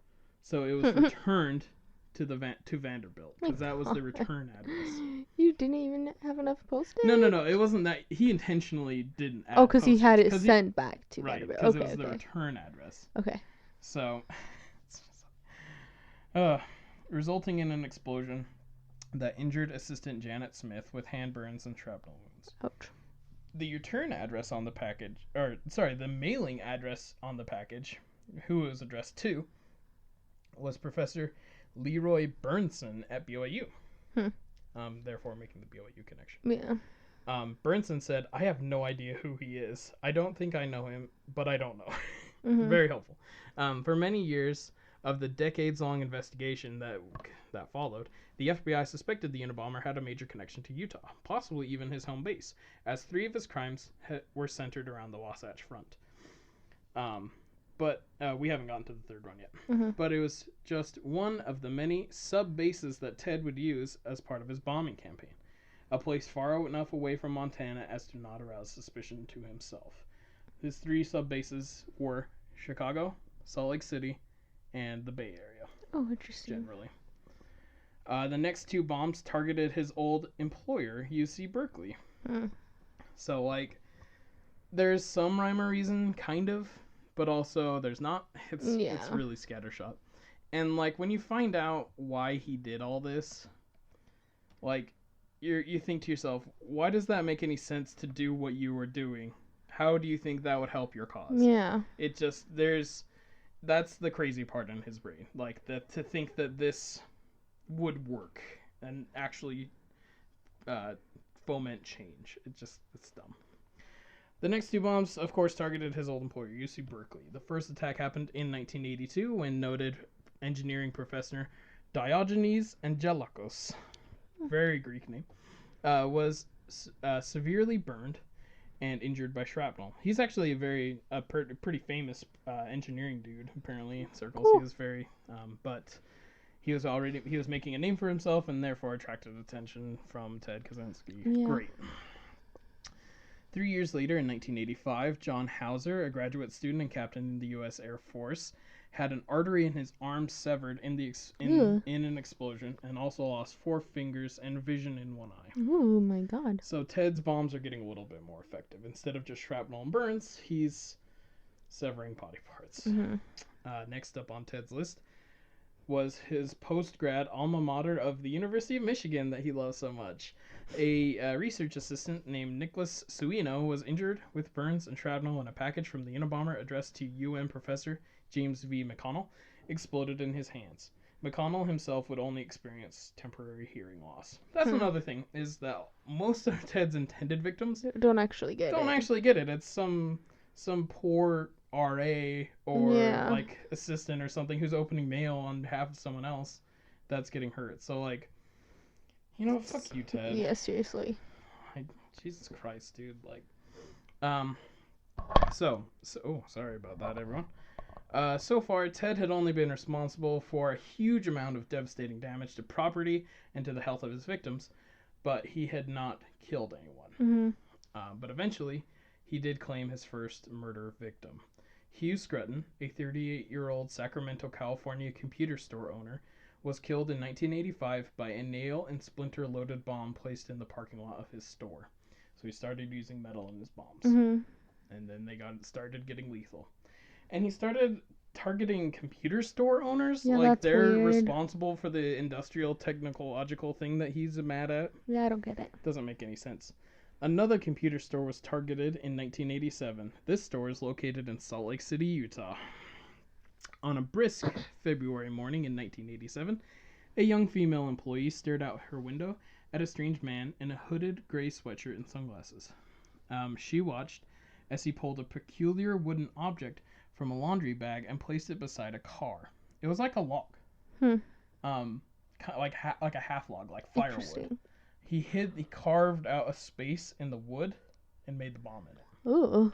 [SPEAKER 1] so it was returned to Vanderbilt, because that was the return address.
[SPEAKER 2] You didn't even have enough postage?
[SPEAKER 1] No, it wasn't that. He intentionally didn't add
[SPEAKER 2] because he had it sent back to Vanderbilt.
[SPEAKER 1] Right, because it was the return address.
[SPEAKER 2] Okay.
[SPEAKER 1] So, resulting in an explosion that injured assistant Janet Smith with hand burns and shrapnel wounds.
[SPEAKER 2] Ouch.
[SPEAKER 1] The return address on the package, the mailing address on the package, who it was addressed to, was Professor Leroy Burnson at BYU. Therefore making the BYU connection.
[SPEAKER 2] Yeah.
[SPEAKER 1] Burnson said, "I have no idea who he is. I don't think I know him, but I don't know." Very helpful. For many years of the decades-long investigation that followed, the FBI suspected the Unabomber had a major connection to Utah, possibly even his home base, as 3 of his crimes were centered around the Wasatch Front. But we haven't gotten to the third one yet. But it was just one of the many sub-bases that Ted would use as part of his bombing campaign, a place far enough away from Montana as to not arouse suspicion to himself. His 3 sub-bases were Chicago, Salt Lake City, and the Bay Area.
[SPEAKER 2] Oh, interesting.
[SPEAKER 1] Generally. The next 2 bombs targeted his old employer, UC Berkeley. So, like, there's some rhyme or reason, kind of, but also there's not. It's really scattershot. And, like, when you find out why he did all this, like, you think to yourself, why does that make any sense to do what you were doing? How do you think that would help your cause?
[SPEAKER 2] Yeah.
[SPEAKER 1] It just, that's the crazy part in his brain. Like, to think that this would work and actually foment change. It's dumb. The next 2 bombs, of course, targeted his old employer, UC Berkeley. The first attack happened in 1982 when noted engineering professor Diogenes Angelakos, very Greek name, was severely burned and injured by shrapnel. He's actually a pretty famous engineering dude, apparently, in circles. Cool. He was very, but he was making a name for himself and therefore attracted attention from Ted Kaczynski. Yeah. Great. 3 years later, in 1985, John Hauser, a graduate student and captain in the U.S. Air Force, had an artery in his arm severed in an explosion, and also lost 4 fingers and vision in 1 eye.
[SPEAKER 2] Oh my god.
[SPEAKER 1] So Ted's bombs are getting a little bit more effective. Instead of just shrapnel and burns, he's severing body parts.
[SPEAKER 2] Mm-hmm.
[SPEAKER 1] Next up on Ted's list was his post-grad alma mater of the University of Michigan that he loves so much. A research assistant named Nicholas Suino was injured with burns and shrapnel when a package from the Unabomber addressed to UN professor James V. McConnell exploded in his hands. McConnell himself would only experience temporary hearing loss. That's another thing, is that most of Ted's intended victims
[SPEAKER 2] don't actually get
[SPEAKER 1] it. It's some poor RA or like assistant or something who's opening mail on behalf of someone else that's getting hurt. So like, you know, fuck you, Ted.
[SPEAKER 2] Yeah, seriously.
[SPEAKER 1] Jesus Christ, dude. Like, so oh, sorry about that, everyone. So far, Ted had only been responsible for a huge amount of devastating damage to property and to the health of his victims, but he had not killed anyone. But eventually, he did claim his first murder victim. Hugh Scruton, a 38-year-old Sacramento, California computer store owner, was killed in 1985 by a nail and splinter-loaded bomb placed in the parking lot of his store. So he started using metal in his bombs. And then they started getting lethal. And he started targeting computer store owners.
[SPEAKER 2] Yeah,
[SPEAKER 1] like they're
[SPEAKER 2] weird.
[SPEAKER 1] Responsible for the industrial technological thing that he's mad at.
[SPEAKER 2] Yeah, I don't get it.
[SPEAKER 1] Doesn't make any sense. Another computer store was targeted in 1987. This store is located in Salt Lake City, Utah. On a brisk February morning in 1987, a young female employee stared out her window at a strange man in a hooded gray sweatshirt and sunglasses. She watched as he pulled a peculiar wooden object from a laundry bag and placed it beside a car. It was like a log. Like a half log, like firewood. He carved out a space in the wood and made the bomb in it.
[SPEAKER 2] Ooh.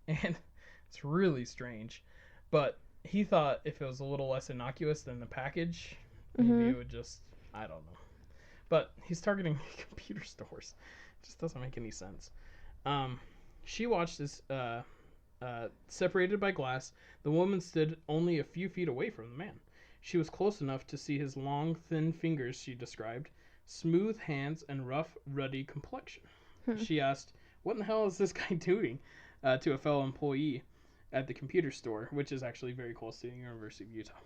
[SPEAKER 1] And it's really strange. But he thought if it was a little less innocuous than the package, maybe it would just, I don't know. But he's targeting computer stores. It just doesn't make any sense. She watched this, separated by glass. The woman stood only a few feet away from the man. She was close enough to see his long, thin fingers, she described, smooth hands, and rough, ruddy complexion. She asked, "What in the hell is this guy doing?" To a fellow employee at the computer store, which is actually very close to the University of Utah.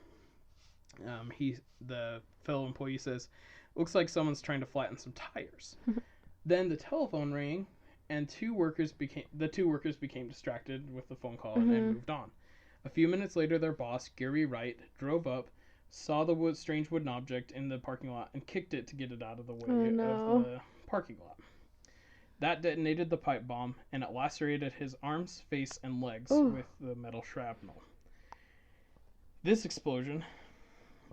[SPEAKER 1] The fellow employee says, "Looks like someone's trying to flatten some tires." Then the telephone rang, and the two workers became distracted with the phone call and moved on. A few minutes later, their boss, Gary Wright, drove up, saw the strange wooden object in the parking lot, and kicked it to get it out of the way of the parking lot. That detonated the pipe bomb, and it lacerated his arms, face, and legs with the metal shrapnel. This explosion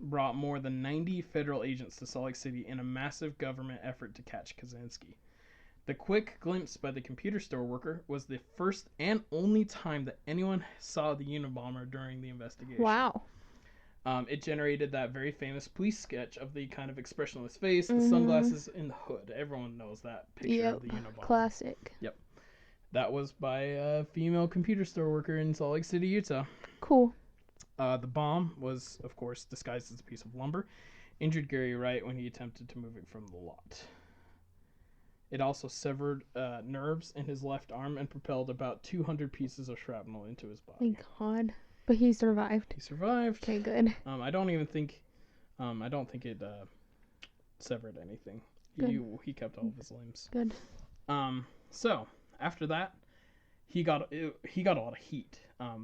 [SPEAKER 1] brought more than 90 federal agents to Salt Lake City in a massive government effort to catch Kaczynski. The quick glimpse by the computer store worker was the first and only time that anyone saw the Unabomber during the investigation.
[SPEAKER 2] Wow.
[SPEAKER 1] It generated that very famous police sketch of the kind of expression on his face, the sunglasses, and the hood. Everyone knows that picture of the Unabomber.
[SPEAKER 2] Classic.
[SPEAKER 1] Yep. That was by a female computer store worker in Salt Lake City, Utah.
[SPEAKER 2] Cool.
[SPEAKER 1] The bomb was, of course, disguised as a piece of lumber, injured Gary Wright when he attempted to move it from the lot. It also severed nerves in his left arm and propelled about 200 pieces of shrapnel into his body.
[SPEAKER 2] Thank God. But he survived.
[SPEAKER 1] He survived.
[SPEAKER 2] Okay, good.
[SPEAKER 1] I don't think it severed anything. He kept all of his limbs.
[SPEAKER 2] Good.
[SPEAKER 1] So after that, he got a lot of heat.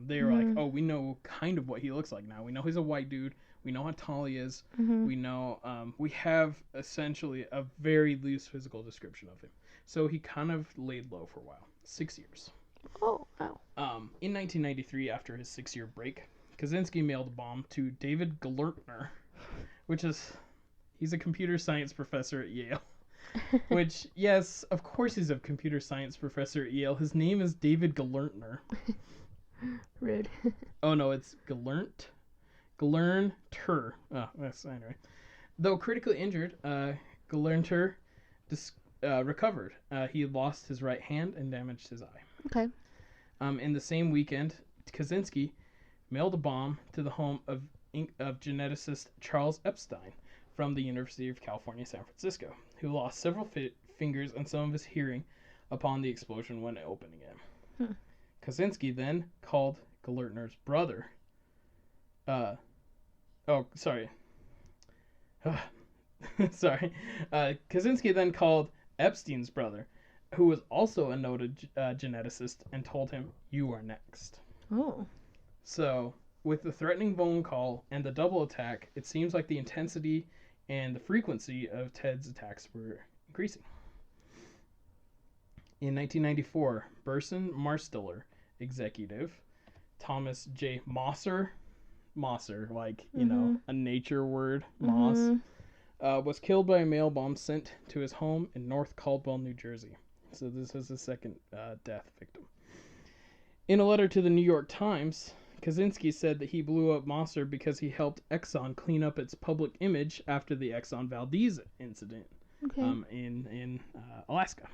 [SPEAKER 1] They were like, "Oh, we know kind of what he looks like now. We know he's a white dude. We know how tall he is. We know we have essentially a very loose physical description of him." So he kind of laid low for a while, 6 years.
[SPEAKER 2] Oh, wow.
[SPEAKER 1] In 1993, after his 6-year break, Kaczynski mailed a bomb to David Glertner, he's a computer science professor at Yale. Which, yes, of course he's a computer science professor at Yale. His name is David Glertner.
[SPEAKER 2] Rude.
[SPEAKER 1] Oh, no, it's Glernter. Oh, that's anyway. Though critically injured, Glernter recovered. He lost his right hand and damaged his eye.
[SPEAKER 2] Okay.
[SPEAKER 1] In the same weekend, Kaczynski mailed a bomb to the home of geneticist Charles Epstein from the University of California, San Francisco, who lost several fingers and some of his hearing upon the explosion when opening it. Kaczynski then called Gellertner's brother. Kaczynski then called Epstein's brother, who was also a noted geneticist, and told him, "You are next."
[SPEAKER 2] Oh.
[SPEAKER 1] So, with the threatening phone call and the double attack, it seems like the intensity and the frequency of Ted's attacks were increasing. In 1994, Burson Marsteller executive Thomas J. Mosser, like, you know, a nature word, Moss, was killed by a mail bomb sent to his home in North Caldwell, New Jersey. So this is the second death victim. In a letter to the New York Times, Kaczynski said that he blew up Mosser because he helped Exxon clean up its public image after the Exxon Valdez incident in Alaska.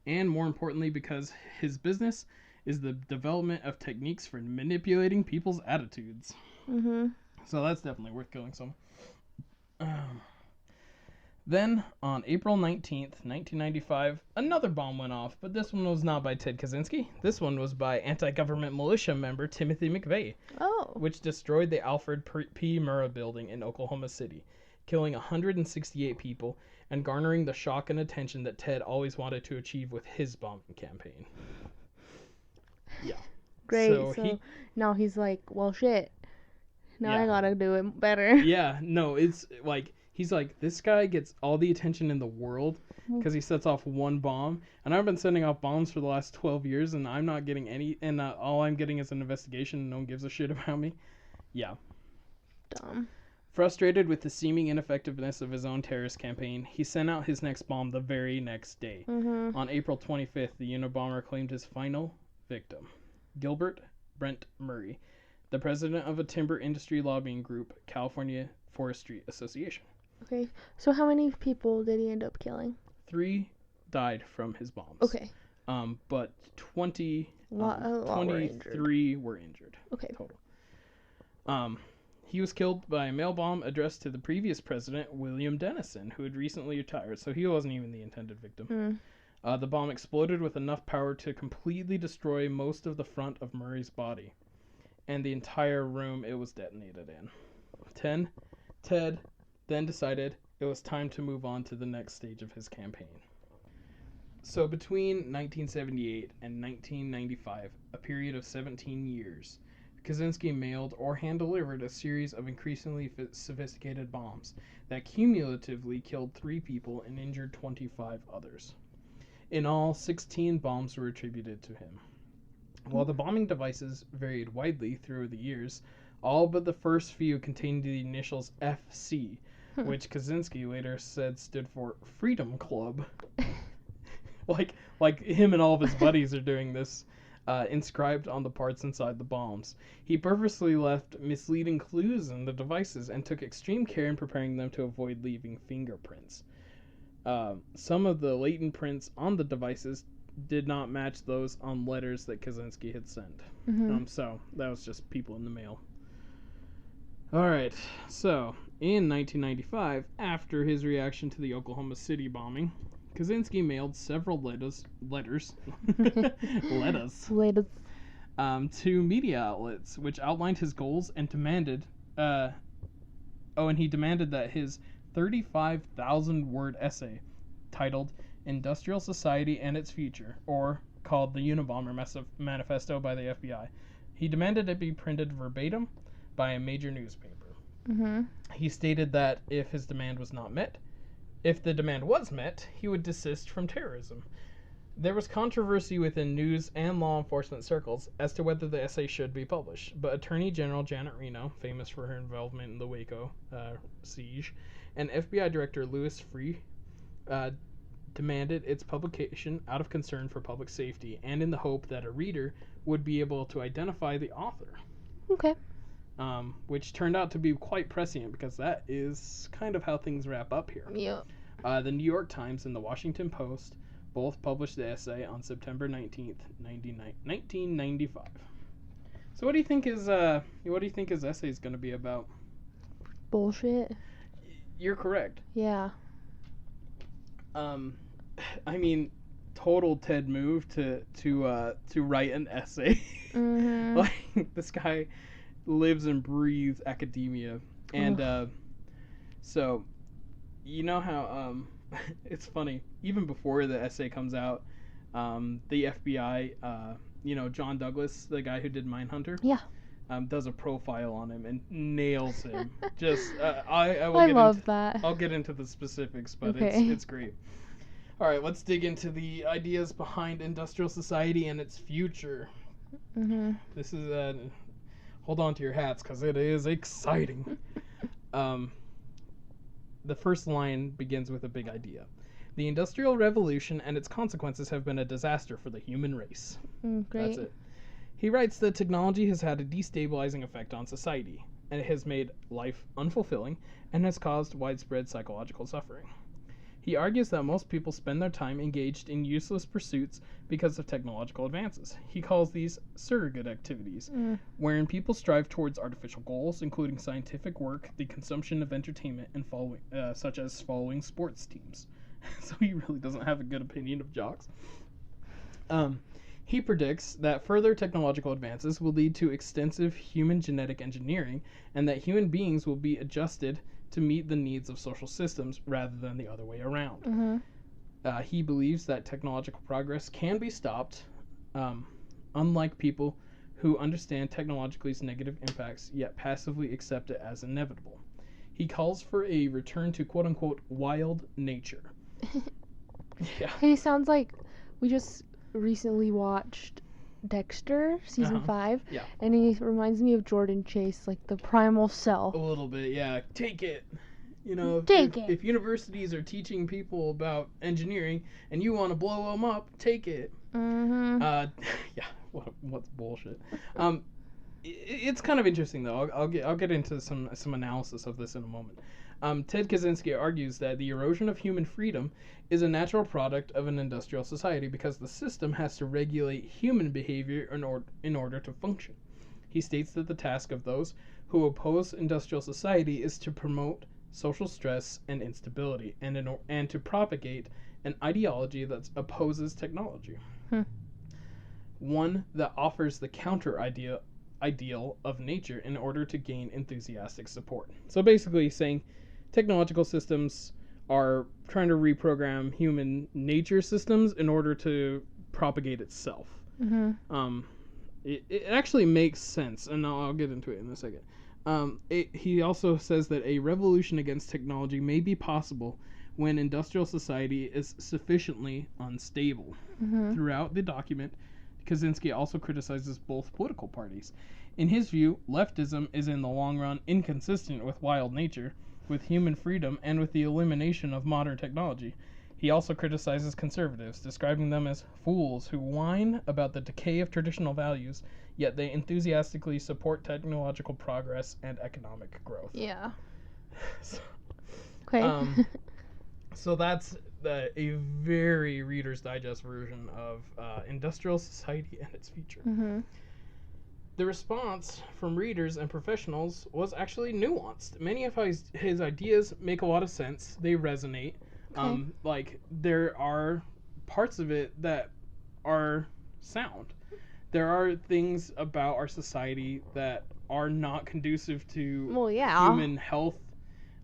[SPEAKER 1] And more importantly, because his business is the development of techniques for manipulating people's attitudes. So that's definitely worth killing someone. Then, on April 19th, 1995, another bomb went off, but this one was not by Ted Kaczynski. This one was by anti-government militia member Timothy McVeigh, which destroyed the Alfred P. Murrah building in Oklahoma City, killing 168 people and garnering the shock and attention that Ted always wanted to achieve with his bombing campaign. Yeah.
[SPEAKER 2] Great. So now he's like, well, shit. Now I gotta do it better.
[SPEAKER 1] Yeah, no, it's like, he's like, this guy gets all the attention in the world because he sets off one bomb. And I've been sending off bombs for the last 12 years, and I'm not getting any, and all I'm getting is an investigation, and no one gives a shit about me. Yeah.
[SPEAKER 2] Dumb.
[SPEAKER 1] Frustrated with the seeming ineffectiveness of his own terrorist campaign, he sent out his next bomb the very next day. On April 25th, the Unabomber claimed his final victim, Gilbert Brent Murray, the president of a timber industry lobbying group, California Forestry Association.
[SPEAKER 2] Okay, so how many people did he end up killing?
[SPEAKER 1] 3 died from his bombs.
[SPEAKER 2] Okay.
[SPEAKER 1] But 23 were injured.
[SPEAKER 2] Okay.
[SPEAKER 1] Total. He was killed by a mail bomb addressed to the previous president, William Dennison, who had recently retired, so he wasn't even the intended victim. The bomb exploded with enough power to completely destroy most of the front of Murray's body and the entire room it was detonated in. Ted then decided it was time to move on to the next stage of his campaign. So between 1978 and 1995, a period of 17 years, Kaczynski mailed or hand-delivered a series of increasingly sophisticated bombs that cumulatively killed 3 people and injured 25 others. In all, 16 bombs were attributed to him. While the bombing devices varied widely through the years, all but the first few contained the initials FC, which Kaczynski later said stood for Freedom Club. like him and all of his buddies are doing this, inscribed on the parts inside the bombs. He purposely left misleading clues in the devices and took extreme care in preparing them to avoid leaving fingerprints. Some of the latent prints on the devices did not match those on letters that Kaczynski had sent. So that was just people in the mail. Alright, so in 1995, after his reaction to the Oklahoma City bombing, Kaczynski mailed several letters to media outlets, which outlined his goals and demanded that his 35,000-word essay titled Industrial Society and Its Future, or called the Unabomber Manifesto by the FBI, he demanded it be printed verbatim by a major newspaper. He stated that if the demand was met, he would desist from terrorism. There was controversy within news and law enforcement circles as to whether the essay should be published, but Attorney General Janet Reno, famous for her involvement in the Waco siege, and FBI Director Louis Freeh demanded its publication out of concern for public safety and in the hope that a reader would be able to identify the author.
[SPEAKER 2] Okay.
[SPEAKER 1] Which turned out to be quite prescient because that is kind of how things wrap up here.
[SPEAKER 2] Yeah.
[SPEAKER 1] The New York Times and the Washington Post both published the essay on September 19th, 1995. So what do you think his essay is going to be about?
[SPEAKER 2] Bullshit.
[SPEAKER 1] You're correct.
[SPEAKER 2] Yeah.
[SPEAKER 1] I mean, total Ted move to write an essay.
[SPEAKER 2] Mm-hmm.
[SPEAKER 1] Like, this guy lives and breathes academia, and so you know how it's funny. Even before the essay comes out, the FBI, John Douglas, the guy who did Mindhunter, does a profile on him and nails him. Just I love that. I'll get into the specifics, but it's great. All right, let's dig into the ideas behind industrial society and its future.
[SPEAKER 2] Mm-hmm.
[SPEAKER 1] This is hold on to your hats because it is exciting. The first line begins with a big idea. The Industrial Revolution and its consequences have been a disaster for the human race.
[SPEAKER 2] Great.
[SPEAKER 1] That's it. He writes that technology has had a destabilizing effect on society, and it has made life unfulfilling and has caused widespread psychological suffering. He argues that most people spend their time engaged in useless pursuits because of technological advances. He calls these surrogate activities, wherein people strive towards artificial goals, including scientific work, the consumption of entertainment, and such as following sports teams. So he really doesn't have a good opinion of jocks. He predicts that further technological advances will lead to extensive human genetic engineering, and that human beings will be adjusted to meet the needs of social systems rather than the other way around.
[SPEAKER 2] Mm-hmm.
[SPEAKER 1] He believes that technological progress can be stopped, unlike people who understand technology's negative impacts yet passively accept it as inevitable. He calls for a return to quote-unquote wild nature. Yeah.
[SPEAKER 2] He sounds like we just recently watched Dexter season 5, and he reminds me of Jordan Chase, like the primal self.
[SPEAKER 1] A little bit, yeah. Take it. If universities are teaching people about engineering and you want to blow them up, take it.
[SPEAKER 2] Mm-hmm.
[SPEAKER 1] Yeah. What's bullshit? It's kind of interesting though. I'll get into some analysis of this in a moment. Ted Kaczynski argues that the erosion of human freedom is a natural product of an industrial society because the system has to regulate human behavior in order to function. He states that the task of those who oppose industrial society is to promote social stress and instability and to propagate an ideology that opposes technology. One that offers the counter ideal of nature in order to gain enthusiastic support. So basically saying technological systems are trying to reprogram human nature systems in order to propagate itself.
[SPEAKER 2] Mm-hmm.
[SPEAKER 1] It actually makes sense, and I'll get into it in a second. He also says that a revolution against technology may be possible when industrial society is sufficiently unstable.
[SPEAKER 2] Mm-hmm.
[SPEAKER 1] Throughout the document, Kaczynski also criticizes both political parties. In his view, leftism is in the long run inconsistent with wild nature, with human freedom, and with the elimination of modern technology. He also criticizes conservatives, describing them as fools who whine about the decay of traditional values, yet they enthusiastically support technological progress and economic growth.
[SPEAKER 2] Yeah.
[SPEAKER 1] Okay. So that's a very Reader's Digest version of industrial society and its future.
[SPEAKER 2] Mm-hmm.
[SPEAKER 1] The response from readers and professionals was actually nuanced. Many of his ideas make a lot of sense. They resonate.
[SPEAKER 2] Okay.
[SPEAKER 1] Like, there are parts of it that are sound. There are things about our society that are not conducive to human health.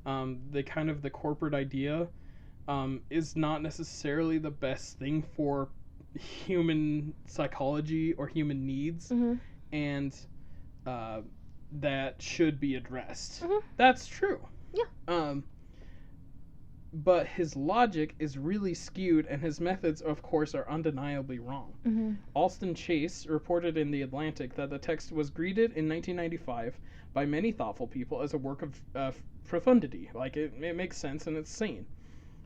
[SPEAKER 1] The corporate idea is not necessarily the best thing for human psychology or human needs.
[SPEAKER 2] Mm-hmm.
[SPEAKER 1] And that should be addressed.
[SPEAKER 2] Mm-hmm.
[SPEAKER 1] That's true.
[SPEAKER 2] Yeah.
[SPEAKER 1] But his logic is really skewed, and his methods, of course, are undeniably wrong.
[SPEAKER 2] Mm-hmm.
[SPEAKER 1] Alston Chase reported in The Atlantic that the text was greeted in 1995 by many thoughtful people as a work of profundity. Like, it makes sense and it's sane.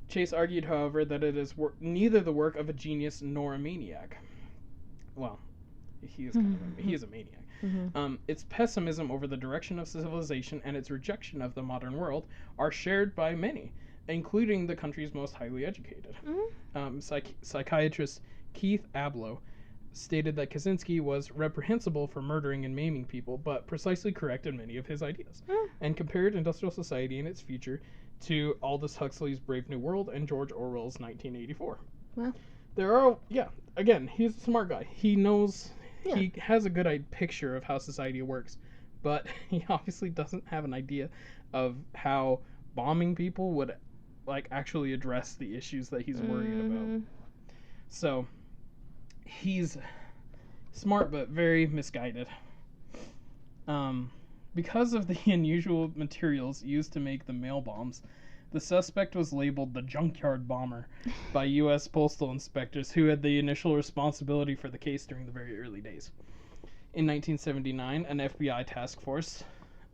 [SPEAKER 1] Chase argued, however, that it is neither the work of a genius nor a maniac. Well, he is a maniac.
[SPEAKER 2] Mm-hmm.
[SPEAKER 1] Its pessimism over the direction of civilization and its rejection of the modern world are shared by many, including the country's most highly educated. Psychiatrist Keith Ablow stated that Kaczynski was reprehensible for murdering and maiming people, but precisely correct in many of his ideas, and compared industrial society and its future to Aldous Huxley's Brave New World and George Orwell's 1984.
[SPEAKER 2] Well,
[SPEAKER 1] there are, again, he's a smart guy. He knows, he has a good picture of how society works, but he obviously doesn't have an idea of how bombing people would, like, actually address the issues that he's worried about. So, he's smart but very misguided. Because of the unusual materials used to make the mail bombs, the suspect was labeled the junkyard bomber by U.S. postal inspectors who had the initial responsibility for the case during the very early days. In 1979, an FBI task force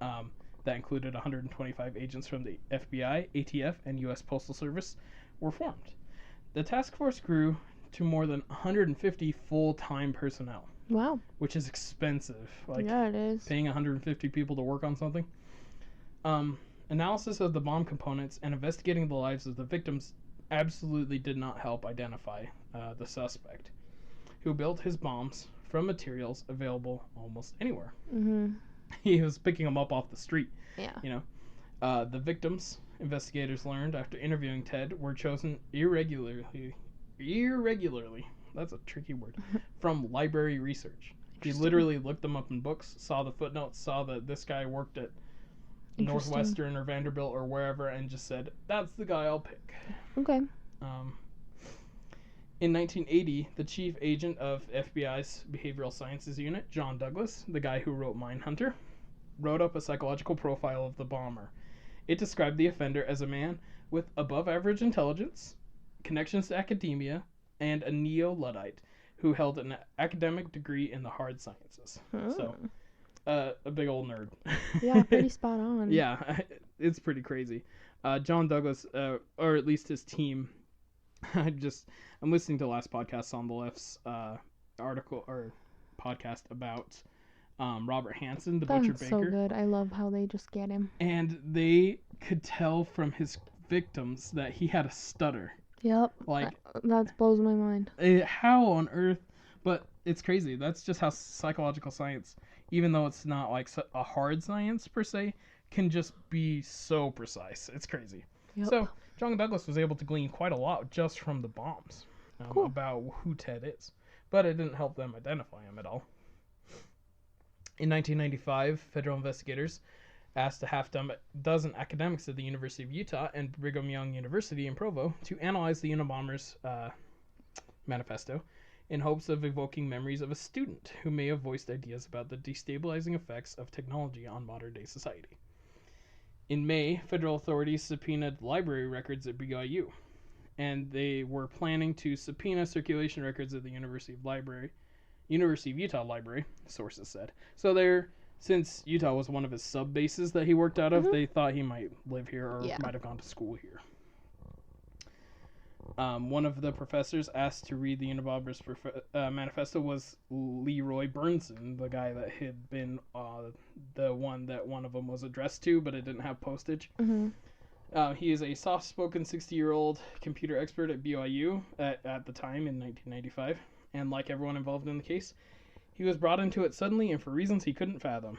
[SPEAKER 1] that included 125 agents from the FBI, ATF, and U.S. Postal Service were formed. The task force grew to more than 150 full-time personnel.
[SPEAKER 2] Wow.
[SPEAKER 1] Which is expensive. Like,
[SPEAKER 2] yeah, it is.
[SPEAKER 1] Paying 150 people to work on something. Analysis of the bomb components and investigating the lives of the victims absolutely did not help identify the suspect, who built his bombs from materials available almost anywhere. He was picking them up off the street.
[SPEAKER 2] Yeah.
[SPEAKER 1] You know, the victims, investigators learned after interviewing Ted, were chosen irregularly. That's a tricky word. From library research. He literally looked them up in books, saw the footnotes, saw that this guy worked at Northwestern or Vanderbilt or wherever, and just said, that's the guy I'll pick.
[SPEAKER 2] Okay.
[SPEAKER 1] In 1980, the chief agent of FBI's Behavioral Sciences Unit, John Douglas, the guy who wrote Mindhunter, wrote up a psychological profile of the bomber. It described the offender as a man with above-average intelligence, connections to academia, and a neo-Luddite who held an academic degree in the hard sciences. So, a big old nerd.
[SPEAKER 2] Yeah, pretty spot on.
[SPEAKER 1] Yeah, it's pretty crazy. John Douglas, or at least his team, I'm listening to the last podcast on the left's article or podcast about Robert Hansen, the Butcher Baker.
[SPEAKER 2] That's so good. I love how they just get him.
[SPEAKER 1] And they could tell from his victims that he had a stutter.
[SPEAKER 2] Yep.
[SPEAKER 1] Like,
[SPEAKER 2] that blows my mind.
[SPEAKER 1] How on earth? But it's crazy. That's just how psychological science, even though it's not like a hard science per se, can just be so precise. It's crazy.
[SPEAKER 2] Yep.
[SPEAKER 1] So John Douglas was able to glean quite a lot just from the bombs about who Ted is. But it didn't help them identify him at all. In 1995, federal investigators asked a half-dozen academics at the University of Utah and Brigham Young University in Provo to analyze the Unabomber's manifesto in hopes of evoking memories of a student who may have voiced ideas about the destabilizing effects of technology on modern-day society. In May, federal authorities subpoenaed library records at BYU, and they were planning to subpoena circulation records at the University of Utah Library, sources said. So since Utah was one of his sub bases that he worked out of, they thought he might live here or might have gone to school here. One of the professors asked to read the Unabomber's manifesto was Leroy Burnson, the guy that had been the one that one of them was addressed to, but it didn't have postage. He is a soft-spoken 60-year-old computer expert at BYU at the time in 1995, and like everyone involved in the case, he was brought into it suddenly and for reasons he couldn't fathom.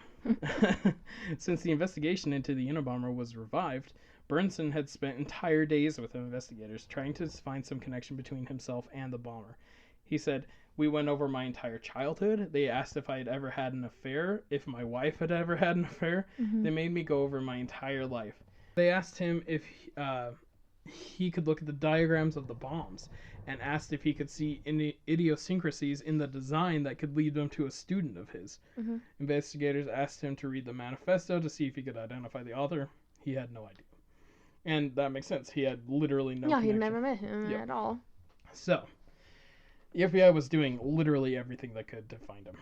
[SPEAKER 1] Since the investigation into the Unabomber was revived, Burnson had spent entire days with investigators trying to find some connection between himself and the bomber. He said, "We went over my entire childhood. They asked if I had ever had an affair, if my wife had ever had an affair. They made me go over my entire life. They asked him if he could look at the diagrams of the bombs and asked if he could see any idiosyncrasies in the design that could lead them to a student of his. Investigators asked him to read the manifesto to see if he could identify the author. He had no idea." And that makes sense. He had literally no connection.
[SPEAKER 2] He'd never met him at all.
[SPEAKER 1] So, the FBI was doing literally everything they could to find him.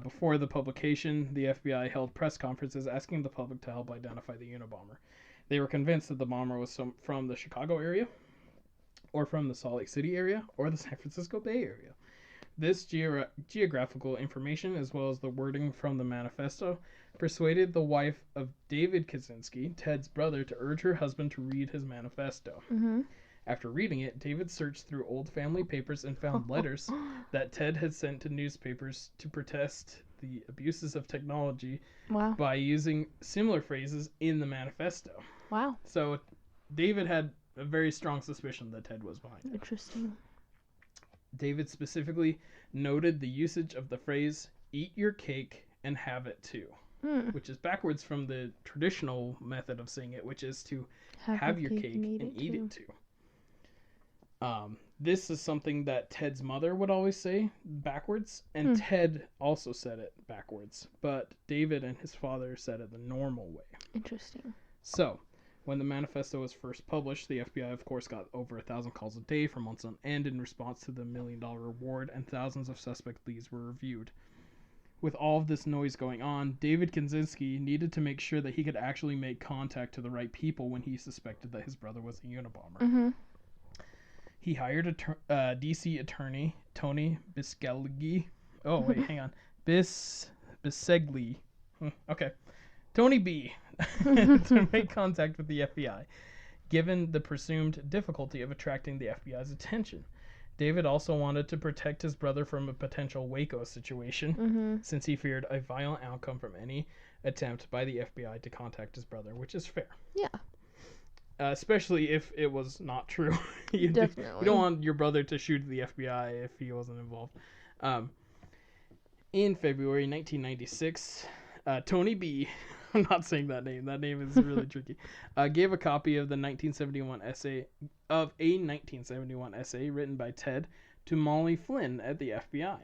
[SPEAKER 1] Before the publication, the FBI held press conferences asking the public to help identify the Unabomber. They were convinced that the bomber was from the Chicago area, or from the Salt Lake City area, or the San Francisco Bay Area. This geographical information, as well as the wording from the manifesto, persuaded the wife of David Kaczynski, Ted's brother, to urge her husband to read his manifesto.
[SPEAKER 2] Mm-hmm.
[SPEAKER 1] After reading it, David searched through old family papers and found letters that Ted had sent to newspapers to protest the abuses of technology by using similar phrases in the manifesto.
[SPEAKER 2] Wow.
[SPEAKER 1] So David had a very strong suspicion that Ted was behind it.
[SPEAKER 2] Interesting.
[SPEAKER 1] David specifically noted the usage of the phrase, "eat your cake and have it too," which is backwards from the traditional method of saying it, which is to have your cake and eat it too. This is something that Ted's mother would always say backwards, and Ted also said it backwards, but David and his father said it the normal way.
[SPEAKER 2] Interesting.
[SPEAKER 1] So, when the manifesto was first published, the FBI, of course, got over 1,000 calls a day for months on end in response to the $1 million reward, and thousands of suspect leads were reviewed. With all of this noise going on, David Kaczynski needed to make sure that he could actually make contact to the right people when he suspected that his brother was a Unabomber.
[SPEAKER 2] Mm-hmm.
[SPEAKER 1] He hired D.C. attorney Tony Bisceglie. Oh, wait, hang on. Bisceglie. Okay. Tony B. to make contact with the FBI, given the presumed difficulty of attracting the FBI's attention. David also wanted to protect his brother from a potential Waco situation, since he feared a violent outcome from any attempt by the FBI to contact his brother, which is fair.
[SPEAKER 2] Yeah.
[SPEAKER 1] Especially if it was not true. You don't want your brother to shoot the FBI if he wasn't involved. In February 1996, Tony B. I'm not saying that name. That name is really tricky. Gave a copy of a 1971 essay written by Ted to Molly Flynn at the FBI.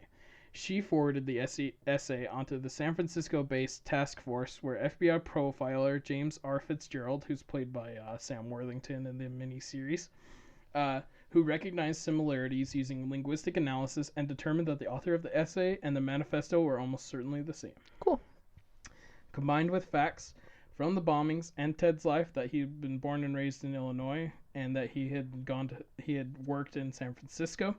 [SPEAKER 1] She forwarded the essay onto the San Francisco-based task force, where FBI profiler James R. Fitzgerald, who's played by Sam Worthington in the miniseries, who recognized similarities using linguistic analysis and determined that the author of the essay and the manifesto were almost certainly the same.
[SPEAKER 2] Cool.
[SPEAKER 1] Combined with facts from the bombings and Ted's life, that he'd been born and raised in Illinois and that he had worked in San Francisco,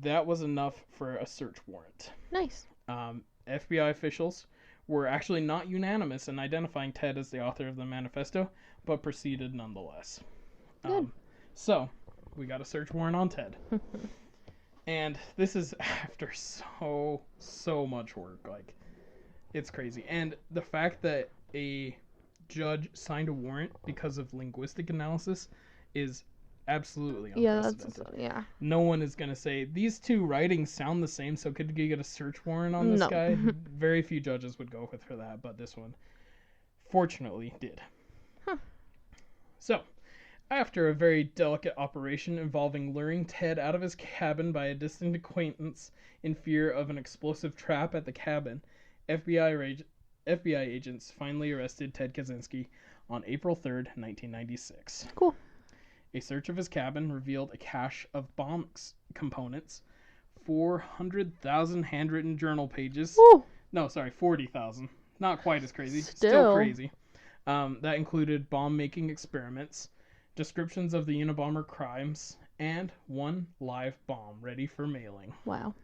[SPEAKER 1] that was enough for a search warrant.
[SPEAKER 2] Nice.
[SPEAKER 1] FBI officials were actually not unanimous in identifying Ted as the author of the manifesto, but proceeded nonetheless.
[SPEAKER 2] Good.
[SPEAKER 1] So, we got a search warrant on Ted. And this is after so much work. Like, it's crazy. And the fact that a judge signed a warrant because of linguistic analysis is absolutely unprecedented.
[SPEAKER 2] Yeah.
[SPEAKER 1] No one is going to say, these two writings sound the same, so could you get a search warrant on this guy? Very few judges would go for that, but this one, fortunately, did. So, after a very delicate operation involving luring Ted out of his cabin by a distant acquaintance in fear of an explosive trap at the cabin, FBI agents finally arrested Ted Kaczynski on April 3rd, 1996.
[SPEAKER 2] Cool.
[SPEAKER 1] A search of his cabin revealed a cache of bomb components, 400,000 handwritten journal pages.
[SPEAKER 2] Woo.
[SPEAKER 1] No, sorry, 40,000. Not quite as crazy.
[SPEAKER 2] Still
[SPEAKER 1] crazy. That included bomb-making experiments, descriptions of the Unabomber crimes, and one live bomb ready for mailing.
[SPEAKER 2] Wow.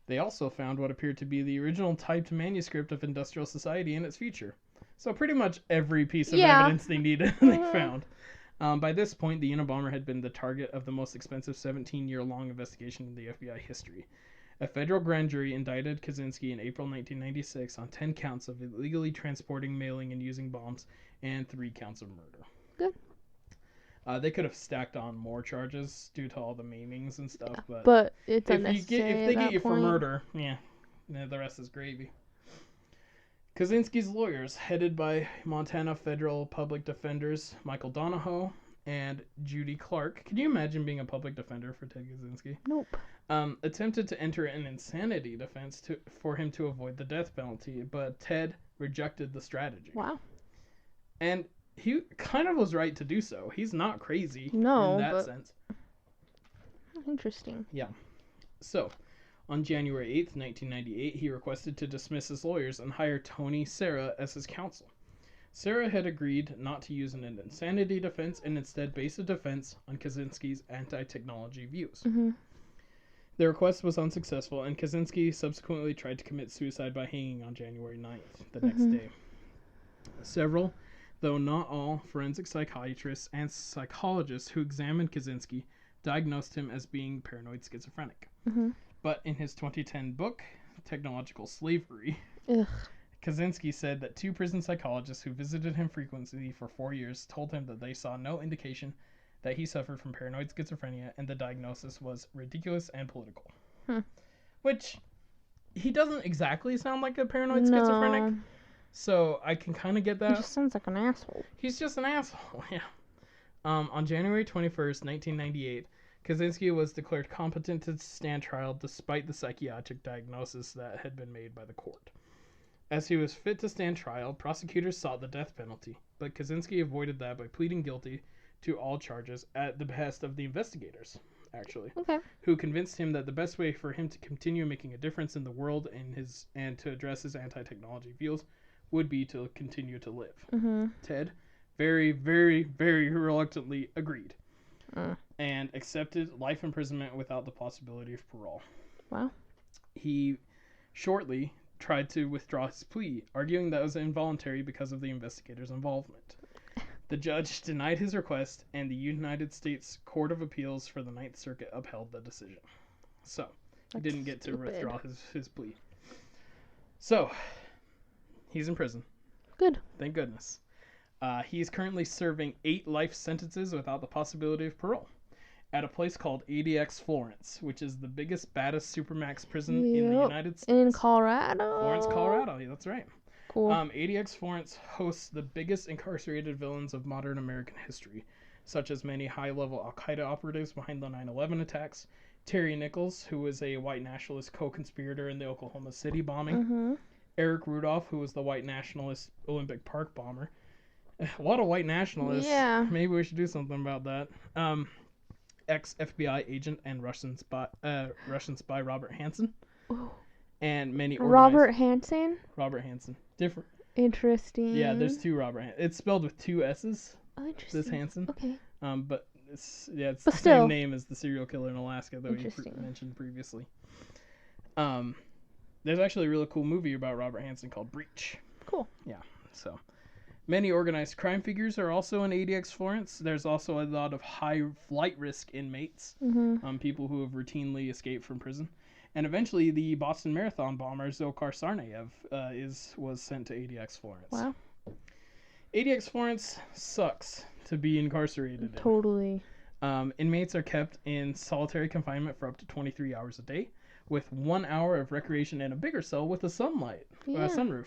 [SPEAKER 1] They also found what appeared to be the original typed manuscript of Industrial Society and its future. So pretty much every piece of evidence they needed, they found. By this point, the Unabomber had been the target of the most expensive 17-year-long investigation in the FBI history. A federal grand jury indicted Kaczynski in April 1996 on 10 counts of illegally transporting, mailing, and using bombs, and 3 counts of murder.
[SPEAKER 2] Good.
[SPEAKER 1] They could have stacked on more charges due to all the maimings and stuff,
[SPEAKER 2] but it's unnecessary.
[SPEAKER 1] If they get you for murder, the rest is gravy. Kaczynski's lawyers, headed by Montana federal public defenders Michael Donahoe and Judy Clark. Can you imagine being a public defender for Ted Kaczynski?
[SPEAKER 2] Nope.
[SPEAKER 1] Attempted to enter an insanity defense for him to avoid the death penalty, but Ted rejected the strategy.
[SPEAKER 2] Wow.
[SPEAKER 1] And he kind of was right to do so. He's not crazy in that sense.
[SPEAKER 2] Interesting.
[SPEAKER 1] Yeah. So, on January 8th, 1998, he requested to dismiss his lawyers and hire Tony Serra as his counsel. Serra had agreed not to use an insanity defense and instead base a defense on Kaczynski's anti-technology views. The request was unsuccessful, and Kaczynski subsequently tried to commit suicide by hanging on January 9th, the next day. Several, though not all, forensic psychiatrists and psychologists who examined Kaczynski diagnosed him as being paranoid schizophrenic. But in his 2010 book, Technological Slavery, Kaczynski said that 2 prison psychologists who visited him frequently for 4 years told him that they saw no indication that he suffered from paranoid schizophrenia, and the diagnosis was ridiculous and political. Which, he doesn't exactly sound like a paranoid schizophrenic, so I can kind of get that.
[SPEAKER 2] He just sounds like an asshole.
[SPEAKER 1] He's just an asshole, yeah. On January 21st, 1998, Kaczynski was declared competent to stand trial despite the psychiatric diagnosis that had been made by the court. As he was fit to stand trial, prosecutors sought the death penalty, but Kaczynski avoided that by pleading guilty to all charges at the behest of the investigators, actually, who convinced him that the best way for him to continue making a difference in the world and to address his anti-technology views would be to continue to live. Ted very, very, very reluctantly agreed and accepted life imprisonment without the possibility of parole.
[SPEAKER 2] Wow.
[SPEAKER 1] He shortly tried to withdraw his plea, arguing that it was involuntary because of the investigators' involvement. The judge denied his request, and the United States Court of Appeals for the Ninth Circuit upheld the decision. So, he didn't get to withdraw his plea. So, he's in prison.
[SPEAKER 2] Good.
[SPEAKER 1] Thank goodness. He's currently serving 8 life sentences without the possibility of parole at a place called ADX Florence, which is the biggest, baddest supermax prison in the United States.
[SPEAKER 2] In Colorado.
[SPEAKER 1] Florence, Colorado. Yeah, that's right.
[SPEAKER 2] Cool.
[SPEAKER 1] ADX Florence hosts the biggest incarcerated villains of modern American history, such as many high-level Al-Qaeda operatives behind the 9/11 attacks, Terry Nichols, who was a white nationalist co-conspirator in the Oklahoma City bombing, Eric Rudolph, who was the white nationalist Olympic Park bomber. A lot of white nationalists.
[SPEAKER 2] Yeah.
[SPEAKER 1] Maybe we should do something about that. Ex-FBI agent and Russian spy Robert Hansen.
[SPEAKER 2] Ooh.
[SPEAKER 1] And many
[SPEAKER 2] Robert Hansen?
[SPEAKER 1] Robert Hansen. Different.
[SPEAKER 2] Interesting.
[SPEAKER 1] Yeah, there's 2 Robert Hansen. It's spelled with 2 S's.
[SPEAKER 2] Oh, interesting.
[SPEAKER 1] This Hansen.
[SPEAKER 2] Okay.
[SPEAKER 1] But it's the same name as the serial killer in Alaska that we mentioned previously. There's actually a really cool movie about Robert Hansen called Breach.
[SPEAKER 2] Cool.
[SPEAKER 1] Yeah, so many organized crime figures are also in ADX Florence. There's also a lot of high flight risk inmates, people who have routinely escaped from prison. And eventually the Boston Marathon bomber Dzhokhar Tsarnaev was sent to ADX Florence.
[SPEAKER 2] Wow.
[SPEAKER 1] ADX Florence sucks to be incarcerated in.
[SPEAKER 2] Totally.
[SPEAKER 1] Inmates are kept in solitary confinement for up to 23 hours a day, with 1 hour of recreation in a bigger cell with a sunroof.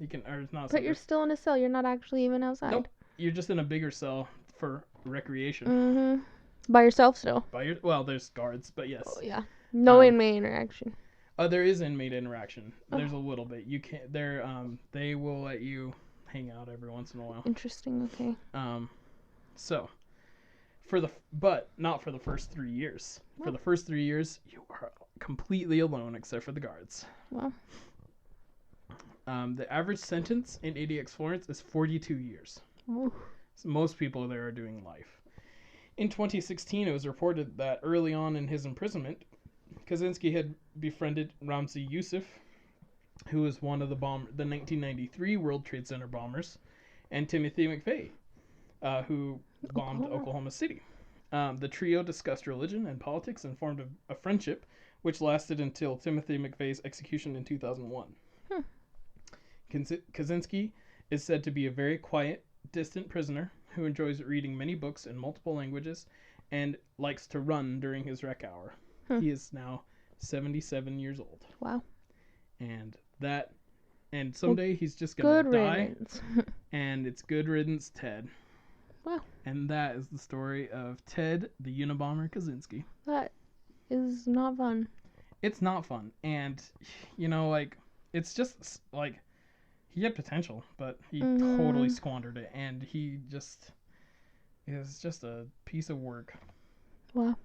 [SPEAKER 1] You can, or it's not.
[SPEAKER 2] But you're still in a cell. You're not actually even outside.
[SPEAKER 1] Nope. You're just in a bigger cell for recreation.
[SPEAKER 2] By yourself still.
[SPEAKER 1] Well, there's guards, but yes.
[SPEAKER 2] Oh, yeah. No inmate interaction.
[SPEAKER 1] There is inmate interaction. There's a little bit. You can't. They will let you hang out every once in a while.
[SPEAKER 2] Interesting. Okay.
[SPEAKER 1] So, but not for the first 3 years. For the first 3 years, you are completely alone except for the guards.
[SPEAKER 2] Wow.
[SPEAKER 1] The average sentence in ADX Florence is 42 years.
[SPEAKER 2] Ooh.
[SPEAKER 1] So most people there are doing life. In 2016, it was reported that early on in his imprisonment, Kaczynski had befriended Ramzi Yousef, who was one of the 1993 World Trade Center bombers, and Timothy McVeigh, who bombed Oklahoma City. The trio discussed religion and politics and formed a friendship, which lasted until Timothy McVeigh's execution in 2001. Kaczynski is said to be a very quiet, distant prisoner who enjoys reading many books in multiple languages and likes to run during his rec hour. He is now 77 years old.
[SPEAKER 2] Wow.
[SPEAKER 1] And someday he's just going to die.
[SPEAKER 2] Riddance.
[SPEAKER 1] And it's good riddance, Ted.
[SPEAKER 2] Wow.
[SPEAKER 1] And that is the story of Ted, the Unabomber Kaczynski.
[SPEAKER 2] That is not fun.
[SPEAKER 1] It's not fun. And, it's just, he had potential, but he totally squandered it. And he just is just a piece of work.
[SPEAKER 2] Wow.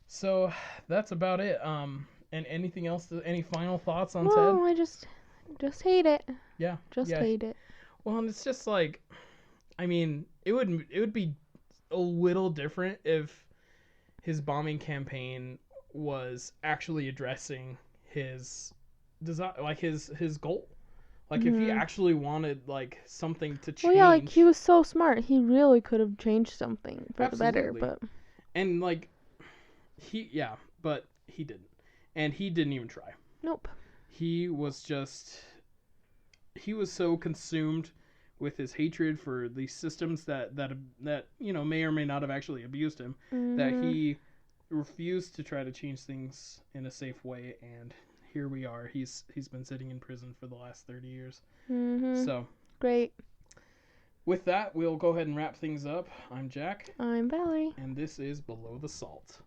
[SPEAKER 1] So, that's about it. And anything else, any final thoughts on Ted?
[SPEAKER 2] I just hate it.
[SPEAKER 1] Yeah.
[SPEAKER 2] Just hate it.
[SPEAKER 1] Well, and it's just it would be a little different if his bombing campaign was actually addressing his design, like his goal. Like if he actually wanted like something to change.
[SPEAKER 2] Well, yeah, like he was so smart. He really could have changed something for the better, but
[SPEAKER 1] and like but he didn't. And he didn't even try.
[SPEAKER 2] Nope.
[SPEAKER 1] He was so consumed with his hatred for these systems that may or may not have actually abused him, that he refused to try to change things in a safe way, and here we are. He's been sitting in prison for the last 30 years. So
[SPEAKER 2] great.
[SPEAKER 1] With that, we'll go ahead and wrap things up. I'm Jack.
[SPEAKER 2] I'm Valerie.
[SPEAKER 1] And this is Below the Salt.